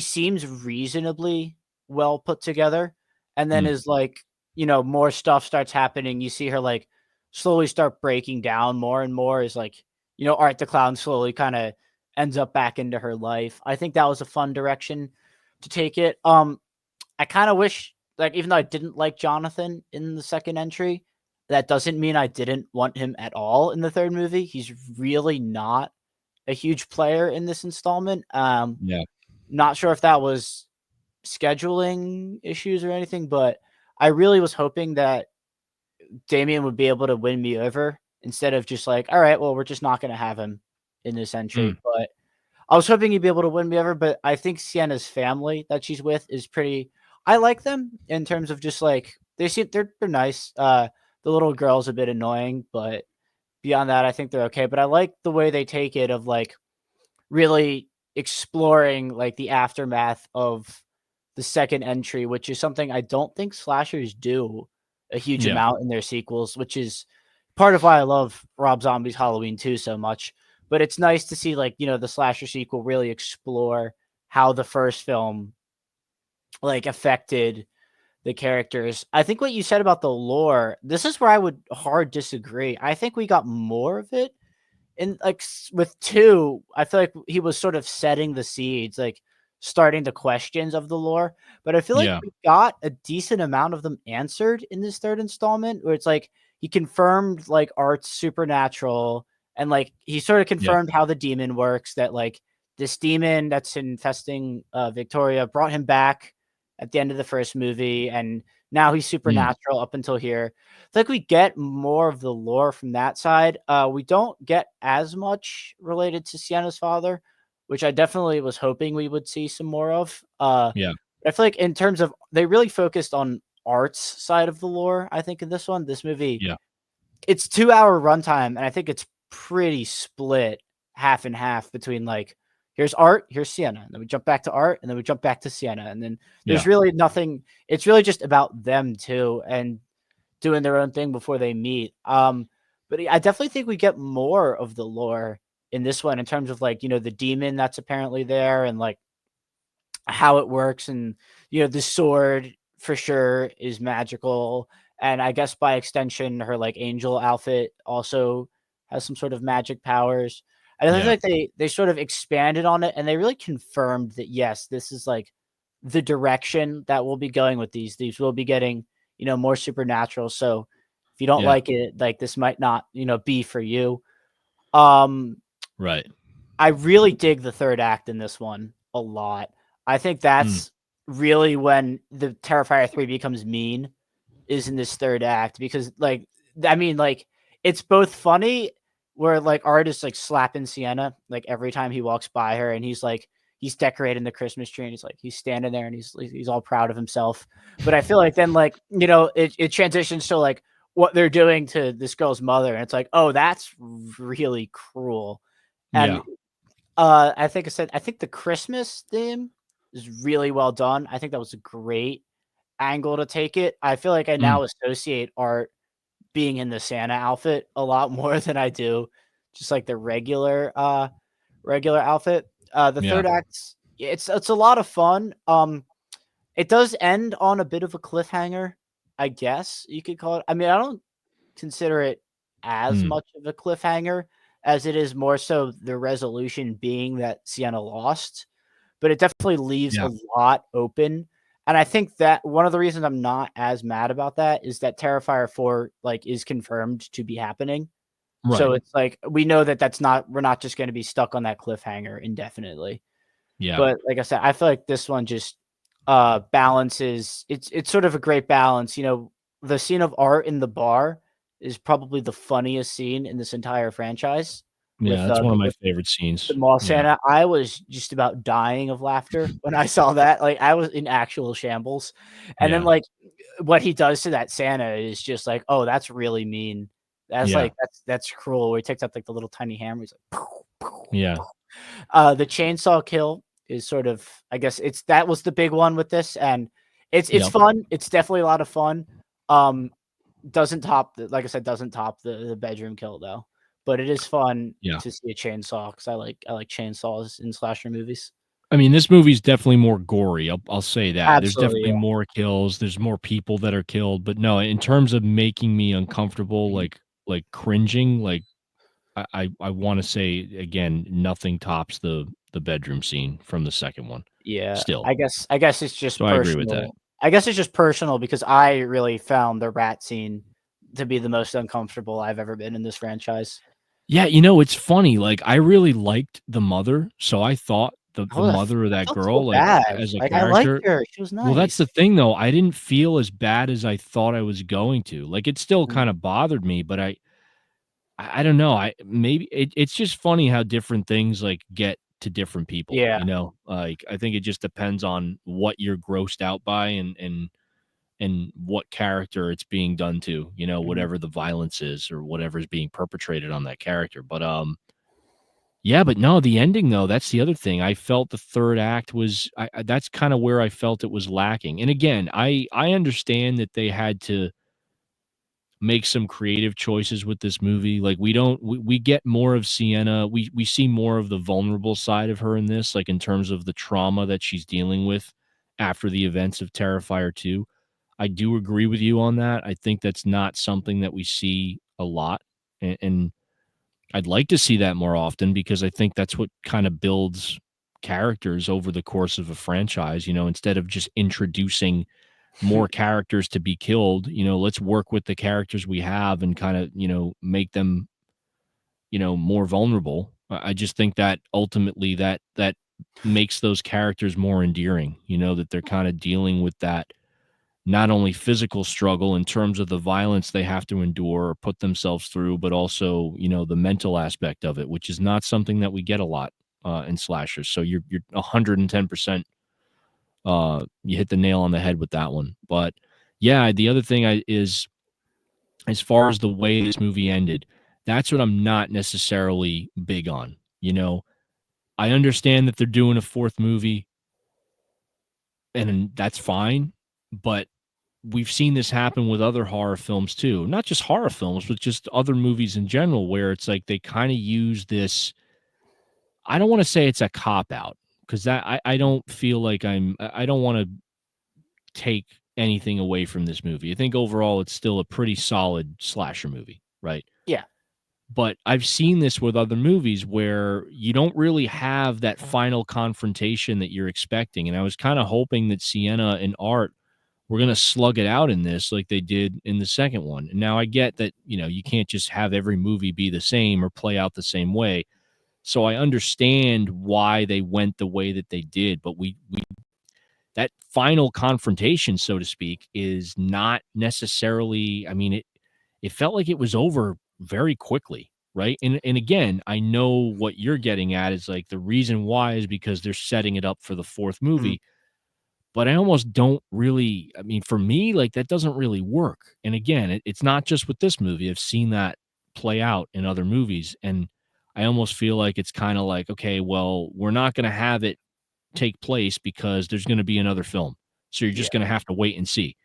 seems reasonably well put together, and then Mm. as, like, more stuff starts happening, you see her, like, slowly start breaking down more and more as, like, Art the Clown slowly kinda ends up back into her life. I think that was a fun direction to take it. I kinda wish, like, even though I didn't like Jonathan in the second entry, that doesn't mean I didn't want him at all in the third movie. He's really not a huge player in this installment. Yeah. Not sure if that was scheduling issues or anything, but I really was hoping that Damien would be able to win me over instead of just like, all right, well, we're just not going to have him in this Mm. entry. But I was hoping he'd be able to win me over. But I think Sienna's family that she's with is pretty. I like them in terms of just like they're nice. The little girl's a bit annoying, but beyond that, I think they're okay. But I like the way they take it of like really exploring, like, the aftermath of the second entry, which is something I don't think slashers do a huge Yeah. amount in their sequels, which is part of why I love Rob Zombie's Halloween 2 so much. But it's nice to see, like, the slasher sequel really explore how the first film, like, affected the characters. I think what you said about the lore, this is where I would hard disagree. I think we got more of it and like with 2, I feel like he was sort of setting the seeds, like starting the questions of the lore. But I feel like Yeah. we got a decent amount of them answered in this third installment, where it's like he confirmed like Art's supernatural, and like he sort of Yeah. confirmed how the demon works. That like this demon that's infesting Victoria brought him back at the end of the first movie, and now he's Mm. supernatural up until here. It's like we get more of the lore from that side. We don't get as much related to Sienna's father, which I definitely was hoping we would see some more of. Yeah. I feel like in terms of they really focused on Art's side of the lore. I think in this movie, Yeah. it's 2-hour runtime, and I think it's pretty split half and half between like here's Art, here's Sienna, and then we jump back to Art, and then we jump back to Sienna, and then there's Yeah. really nothing. It's really just about them too, and doing their own thing before they meet. But I definitely think we get more of the lore in this one in terms of like, the demon that's apparently there and like how it works. And, the sword for sure is magical. And I guess by extension, her like angel outfit also has some sort of magic powers. I feel Yeah. like they sort of expanded on it and they really confirmed that yes, this is like the direction that we'll be going with these. These will be getting, more supernatural. So if you don't Yeah. like it, like this might not, be for you. Um, Right. I really dig the third act in this one a lot. I think Mm. that's really when the Terrifier 3 becomes mean is in this third act because like it's both funny where like Art is like slapping Sienna like every time he walks by her and he's decorating the Christmas tree and he's standing there and he's all proud of himself. But I feel like then like it transitions to like what they're doing to this girl's mother and it's like, oh, that's really cruel. And Yeah. I think the Christmas theme is really well done. I think that was a great angle to take it. I feel like I Mm. now associate Art being in the Santa outfit a lot more than I do just like the regular outfit. The Yeah. third act's it's a lot of fun. It does end on a bit of a cliffhanger, I guess you could call it. I mean, I don't consider it as Mm. much of a cliffhanger as it is more so the resolution being that Sienna lost, but it definitely leaves Yeah. a lot open. And I think that one of the reasons I'm not as mad about that is that Terrifier 4 like is confirmed to be happening. So Right. it's like we know that that's not we're not just going to be stuck on that cliffhanger indefinitely. Yeah. But like I said, I feel like this one just balances it's sort of a great balance, the scene of Art in the bar is probably the funniest scene in this entire franchise Yeah, with, that's one of my with favorite the scenes. mall Yeah. Santa. I was just about dying of laughter when I saw that, like, I was in actual shambles, and then, Yeah. like, what he does to that Santa is just like, "Oh, that's really mean. That's, Yeah. like that's cruel," where he takes out, like, the little tiny hammer, he's like, "Pow, pow, Yeah. pow." The chainsaw kill is sort of, I guess it's that was the big one with this, and it's Yep. fun, it's definitely a lot of fun. Um, doesn't top the like I said, doesn't top the bedroom kill, though, but it is fun Yeah. to see a chainsaw because I like chainsaws in slasher movies. I mean, this movie's definitely more gory. I'll say that. There's Absolutely, definitely yeah. more kills. There's more people that are killed, but no, in terms of making me uncomfortable, Mhm. like cringing, like I want to say again, nothing tops the bedroom scene from the second one. Yeah, Still, I guess it's just so I agree with that. personal. I guess it's just personal because I really found the rat scene to be the most uncomfortable I've ever been in this franchise. Yeah, it's funny. Like I really liked the mother, so I thought the mother of I that felt so girl, like bad. as a Like, I liked character. her, she was Well, that's nice. the thing though, I didn't feel as bad as I thought I was going to. Like, it still Mm, kinda bothered me, but I don't know, I maybe it's just funny how different things, like, get to different people, yeah, you know? Like, I think it just depends on what you're grossed out by and what character it's being done to, mhm. whatever the violence is or whatever is being perpetrated on that character, but, yeah, but no, the ending though, that's the other thing. I felt the 3rd act was I that's kinda where I felt it was lacking, and again, I understand that they had to make some creative choices with this movie, like, we get more of Sienna, we see more of the vulnerable side of her in this, like, in terms of the trauma that she's dealing with after the events of Terrifier 2. I do agree with you on that, I think that's not something that we see a lot, and I'd like to see that more often because I think that's what kind of builds characters over the course of a franchise, instead of just introducing more characters to be killed, let's work with the characters we have and kind of, make them, more vulnerable. I just think that ultimately that makes those characters more endearing, that they're kind of dealing with that not only physical struggle in terms of the violence they have to endure or put themselves through, but also, the mental aspect of it, which is not something that we get a lot in slashers. So you're 110%. You hit the nail on the head with that one. But yeah, the other thing is as far as the way this movie ended, that's what I'm not necessarily big on. I understand that they're doing a fourth movie, and that's fine, but we've seen this happen with other horror films too. Not just horror films, but just other movies in general where it's like they kind of use this. I don't want to say it's a cop out because that I don't feel like I don't want to take anything away from this movie. I think overall it's still a pretty solid slasher movie, right? Yeah, But I've seen this with other movies where you don't really have that final confrontation that you're expecting. And I was kind of hoping that Sienna and Art were going to slug it out in this like they did in the second one. And now I get that, you can't just have every movie be the same or play out the same way. So I understand why they went the way that they did, but we that final confrontation, so to speak, is not necessarily, I mean, it felt like it was over very quickly, right? And again, I know what you're getting at is like the reason why is because they're setting it up for the fourth mhm, movie, but I almost don't really, I mean, for me, like that doesn't really work. And again, it's not just with this movie. I've seen that play out in other movies, and I almost feel like it's kind of like, okay, well, we're not going to have it take place because there's going to be another film. So you're yeah. just going to have to wait and see.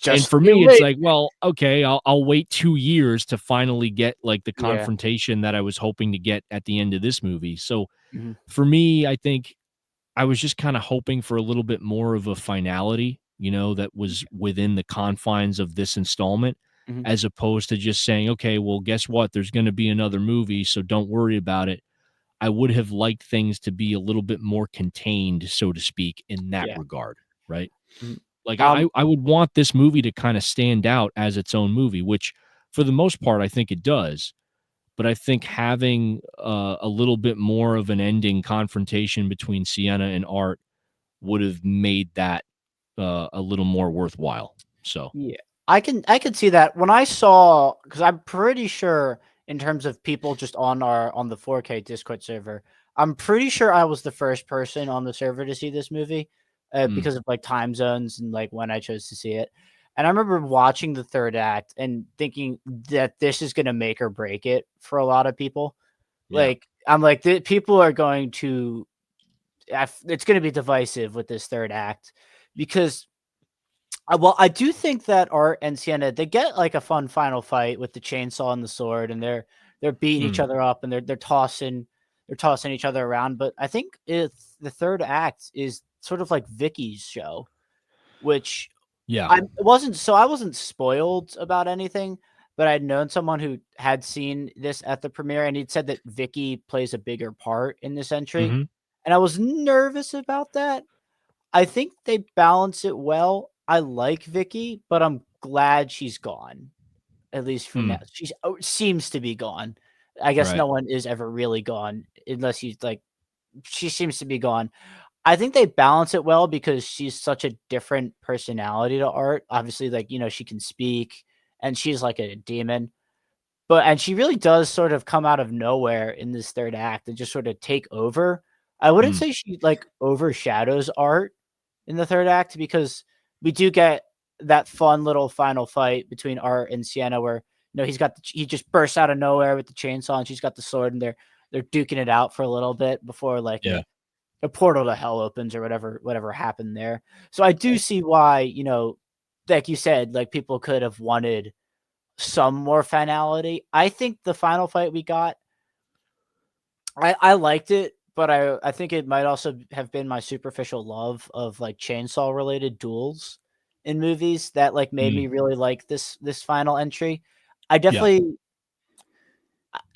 And Just for you me, it's wait. like, well, okay, I'll wait 2 years to finally get like the Yeah, confrontation that I was hoping to get at the end of this movie. So mhm, for me, I think I was just kind of hoping for a little bit more of a finality, that was within the confines of this installment, mhm, as opposed to just saying, okay, well, guess what? There's going to be another movie, so don't worry about it. I would have liked things to be a little bit more contained, so to speak, in that yeah, regard, right? mhm. Like I Um, I would want this movie to kind of stand out as its own movie, which for the most part I think it does. But I think having a little bit more of an ending confrontation between Sienna and Art would have made that a little more worthwhile. So yeah. I can see that. When I saw, because I'm pretty sure in terms of people just on the 4K Discord server, I'm pretty sure I was the first person on the server to see this movie, Mm, because of like time zones and like when I chose to see it. And I remember watching the third act and thinking that this is gonna make or break it for a lot of people. yeah. Like I'm like people are going to, it's gonna be divisive with this third act because well, I do think that Art and Sienna, they get like a fun final fight with the chainsaw and the sword, and they're beating each Mm, other up, and they're tossing each other around. But I think it's the third act is sort of like Vicky's show, which yeah. I wasn't spoiled about anything, but I'd known someone who had seen this at the premiere, and he'd said that Vicky plays a bigger part in this entry, Hmm. and I was nervous about that. I think they balance it well. I like Vicky, but I'm glad she's gone, at least for now. Mm, She's seems to be gone. I guess right. no one is ever really gone unless you like, she seems to be gone. I think they balance it well because she's such a different personality to Art. Obviously, like, she can speak and she's like a demon. And she really does sort of come out of nowhere in this third act and just sort of take over. I wouldn't Mm, say she like overshadows Art in the third act because we do get that fun little final fight between Art and Sienna where he just bursts out of nowhere with the chainsaw and she's got the sword and they're duking it out for a little bit before like yeah. a portal to hell opens or whatever happened there. So I do see why, like you said, like people could have wanted some more finality. I think the final fight we got, I liked it, but I think it might also have been my superficial love of like chainsaw related duels in movies that like made Mm, me really like this final entry. I yeah. definitely,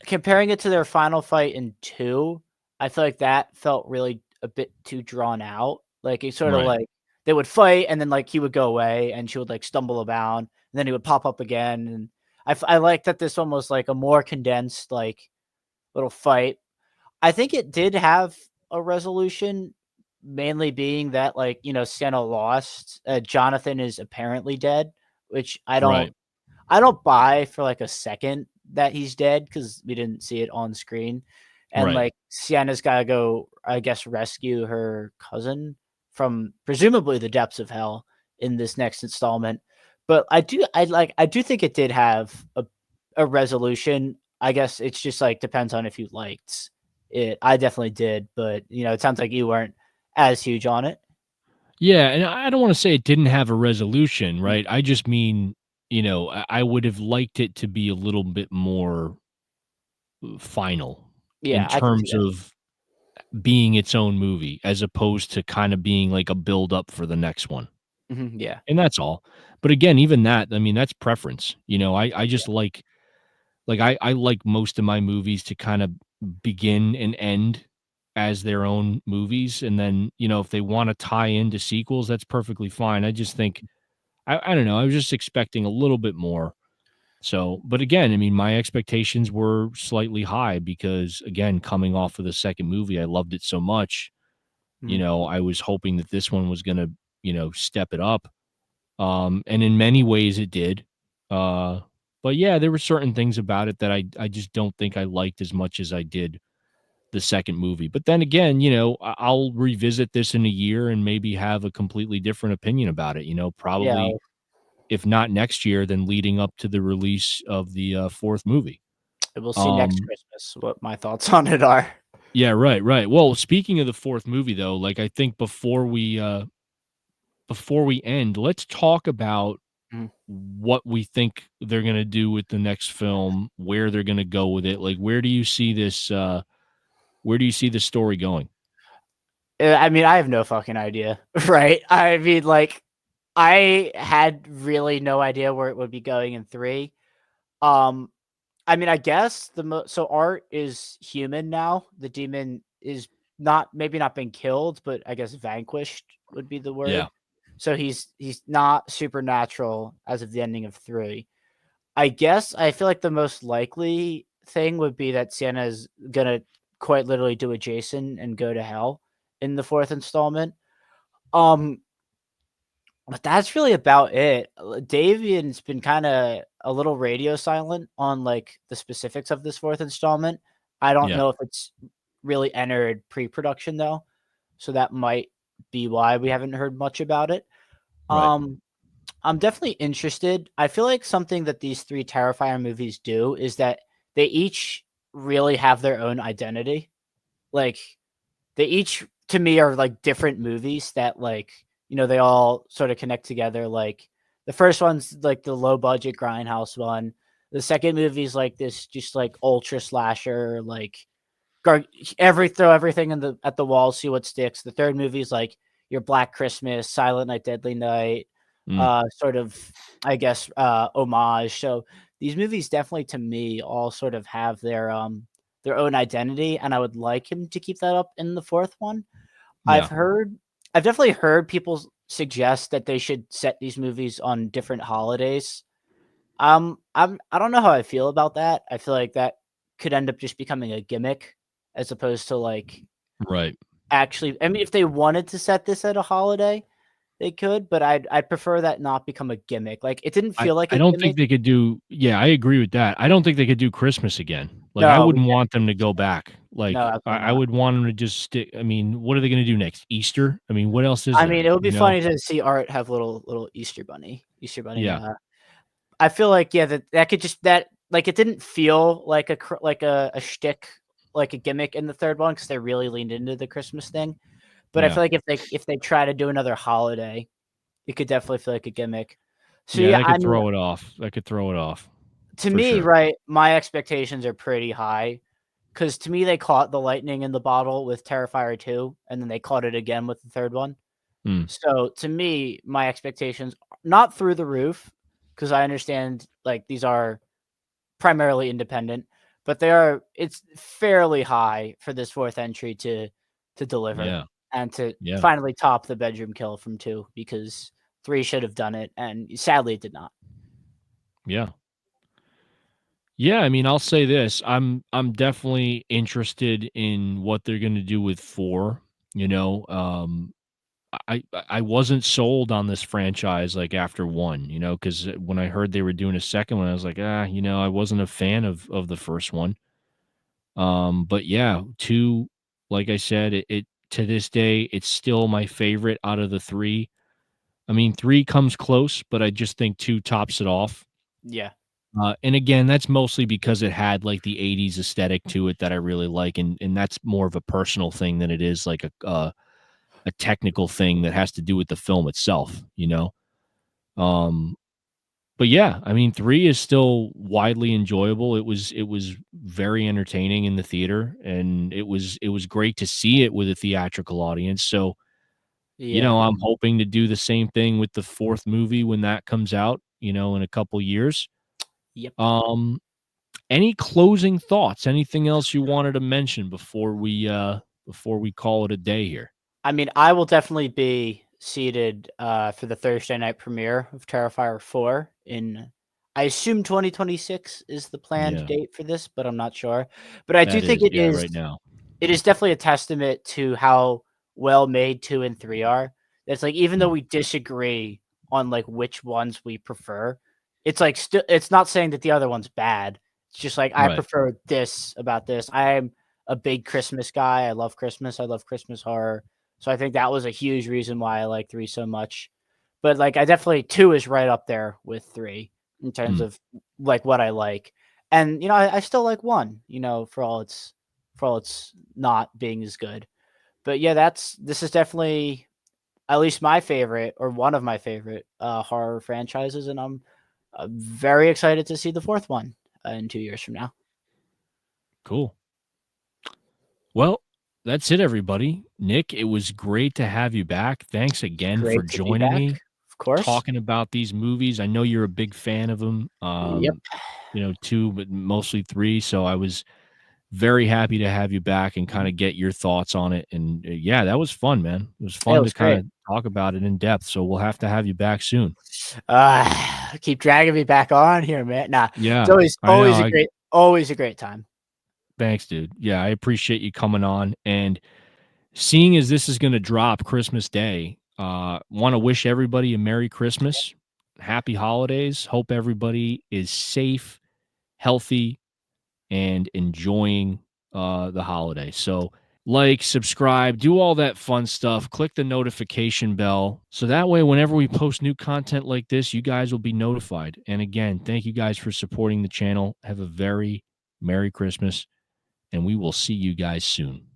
comparing it to their final fight in 2, I feel like that felt really a bit too drawn out. Like, it sorta Right. like they would fight and then, like, he would go away and she would, like, stumble about, and then he would pop up again, and I like that this one was, like, a more condensed, like, little fight. I think it did have a resolution, mainly being that, like, Sienna lost, Jonathan is apparently dead, which Right. I don't buy for like a second that he's dead because we didn't see it on screen. And Right. like Sienna's got to go, I guess, rescue her cousin from presumably the depths of hell in this next installment. But I do think it did have a resolution. I guess it's just like depends on if you liked it. I definitely did, but it sounds like you weren't as huge on it. Yeah, and I don't wanna say it didn't have a resolution, Mm. right? I just mean, I would have liked it to be a little bit more final in Yeah, I can see terms that. of being its own movie as opposed to kinda being like a build up for the next one, Yeah. and that's all. But again, even that, I mean, that's preference, I Yeah. just I like most of my movies to kinda begin and end as their own movies, and then, if they wanna tie into sequels, that's perfectly fine. I just think I don't know, I was just expecting a little bit more. So, but again, I mean, my expectations were slightly high because, again, coming off of the second movie, I loved it so much. Mhm. I was hoping that this one was gonna, step it up. And in many ways it did. Uh, but yeah, there were certain things about it that I just don't think I liked as much as I did the second movie. But then again, I'll revisit this in a year and maybe have a completely different opinion about it. Yeah. Probably if not next year, then leading up to the release of the fourth movie. We'll see next Um, Christmas what my thoughts on it are. yeah, right, right. Well, speaking of the fourth movie, though, like I think before we end, let's talk about Mhm. what we think they're gonna do with the next film, where they're gonna go with it. Like, where do you see this story going? I mean, I have no fucking idea, right? I mean, like, I had really no idea where it would be going in 3. Um, I mean, I guess so Art is human now. The demon is not maybe not been killed, but I guess vanquished would be the Yeah. word. So he's not supernatural as of the ending of 3. I guess I feel like the most likely thing would be that Sienna is gonna quite literally do a Jason and go to hell in the 4th installment. Um, But that's really about it. Davian's been kinda a little radio silent on, like, the specifics of this 4th installment. I don't Yeah, know if it's really entered pre-production, though, so that might be why we haven't heard much about it. right, Um, I'm definitely interested. I feel like something that these 3 Terrifier movies do is that they each really have their own identity. Like, they each, to me, are, like, different movies that, like, they all sorta connect together, like, the first one's, like, the low budget grindhouse one. The second movie's, like, this just, like, ultra slasher, like, gar throw everything in the at the wall, see what sticks. The third movie's, like, your Black Christmas, Silent Night, Deadly Night, mm, sort of, I guess, homage. So, these movies definitely, to me, all sort of have their own identity, and I would like him to keep that up in the 4th one. I've yeah. heard I've definitely heard people suggest that they should set these movies on different holidays. I don't know how I feel about that. I feel like that could end up just becoming a gimmick as opposed to, like, Right. actually, I mean, if they wanted to set this at a holiday, they could, but I'd prefer that not become a gimmick. Like, it didn't I feel like I a don't think gimmick. they could do yeah, I agree with that. I don't think they could do Christmas again. Like, I No, we wouldn't can't. want them to go back. No, Like, I absolutely I not. would want them to just stick I mean, what are they gonna do next? Easter? I mean, what else is I mean, there, it would be you know? funny to see Art have little Easter bunny, Yeah, I feel like, yeah, that could just that like, it didn't feel like a shtick, like a gimmick in the 3rd one because they really leaned into the Christmas thing, but I yeah. feel like if they try to do another holiday, it could definitely feel like a gimmick. So, Yeah, yeah, that I could mean, throw it off. That could throw it off, to for me, sure. right, my expectations are pretty high because to me, they caught the lightning in the bottle with Terrifier 2, and then they caught it again with the 3rd one. Mm, So, to me, my expectations are not through the roof because I understand, like, these are primarily independent, but it's fairly high for this 4th entry to deliver yeah, and to yeah, finally top the bedroom kill from 2 because 3 should have done it, and sadly it did not. yeah. Yeah, I mean, I'll say this, I'm definitely interested in what they're gonna do with 4, you know? I wasn't sold on this franchise, like, after 1, because when I heard they were doing a second one, I was like, I wasn't a fan of the first one. But yeah, 2, like I said, it to this day, it's still my favorite out of the 3. I mean, 3 comes close, but I just think 2 tops it off. Yeah. And again, that's mostly because it had, like, the '80s aesthetic to it that I really like, and that's more of a personal thing than it is like a technical thing that has to do with the film itself, you know? Um, but yeah, I mean, 3 is still widely enjoyable. It was very entertaining in the theater, and it was great to see it with a theatrical audience. So, Yeah. I'm hoping to do the same thing with the 4th movie when that comes out, in a couple years. Yep. Um, any closing thoughts? Anything else you wanted to mention before we call it a day here? I mean, I will definitely be seated, for the Thursday night premiere of Terrifier 4 in I assume 2026 is the planned Yeah, date for this, but I'm not sure. But I do that think is, yeah, right now. it is definitely a testament to how well made 2 and 3 are. It's like, even though Mm, we disagree on, like, which ones we prefer, it's like it's not saying that the other one's bad. It's just like, I right. prefer this about this. I'm a big Christmas guy. I love Christmas. I love Christmas horror. So I think that was a huge reason why I like 3 so much. But, like, I definitely 2 is right up there with 3 in terms Mm, of, like, what I like. And, I still like 1, for all it's not being as good. But yeah, this is definitely at least my favorite or one of my favorite horror franchises, and I'm very excited to see the 4th one in 2 years from now. cool. Well, that's it, everybody. Nick, it was great to have you back. Thanks again for Great to be joining back, me, of course. talking about these movies. I know you're a big fan of them. Yep. 2, but mostly 3. So I was very happy to have you back and kind of get your thoughts on it. And yeah, that was fun, man. It was It fun to was kind great. of talk about it in depth. So we'll have to have you back soon. Keep dragging me back on here, man. Nah, it's Yeah, always I know. always a great time. Thanks, dude. Yeah, I appreciate you coming on. And seeing as this is going to drop Christmas Day, Want to wish everybody a Merry Christmas, Happy Holidays. Hope everybody is safe, healthy, and enjoying the holiday. So, like, subscribe, do all that fun stuff. Click the notification bell so that way, whenever we post new content like this, you guys will be notified. And again, thank you guys for supporting the channel. Have a very Merry Christmas, and we will see you guys soon.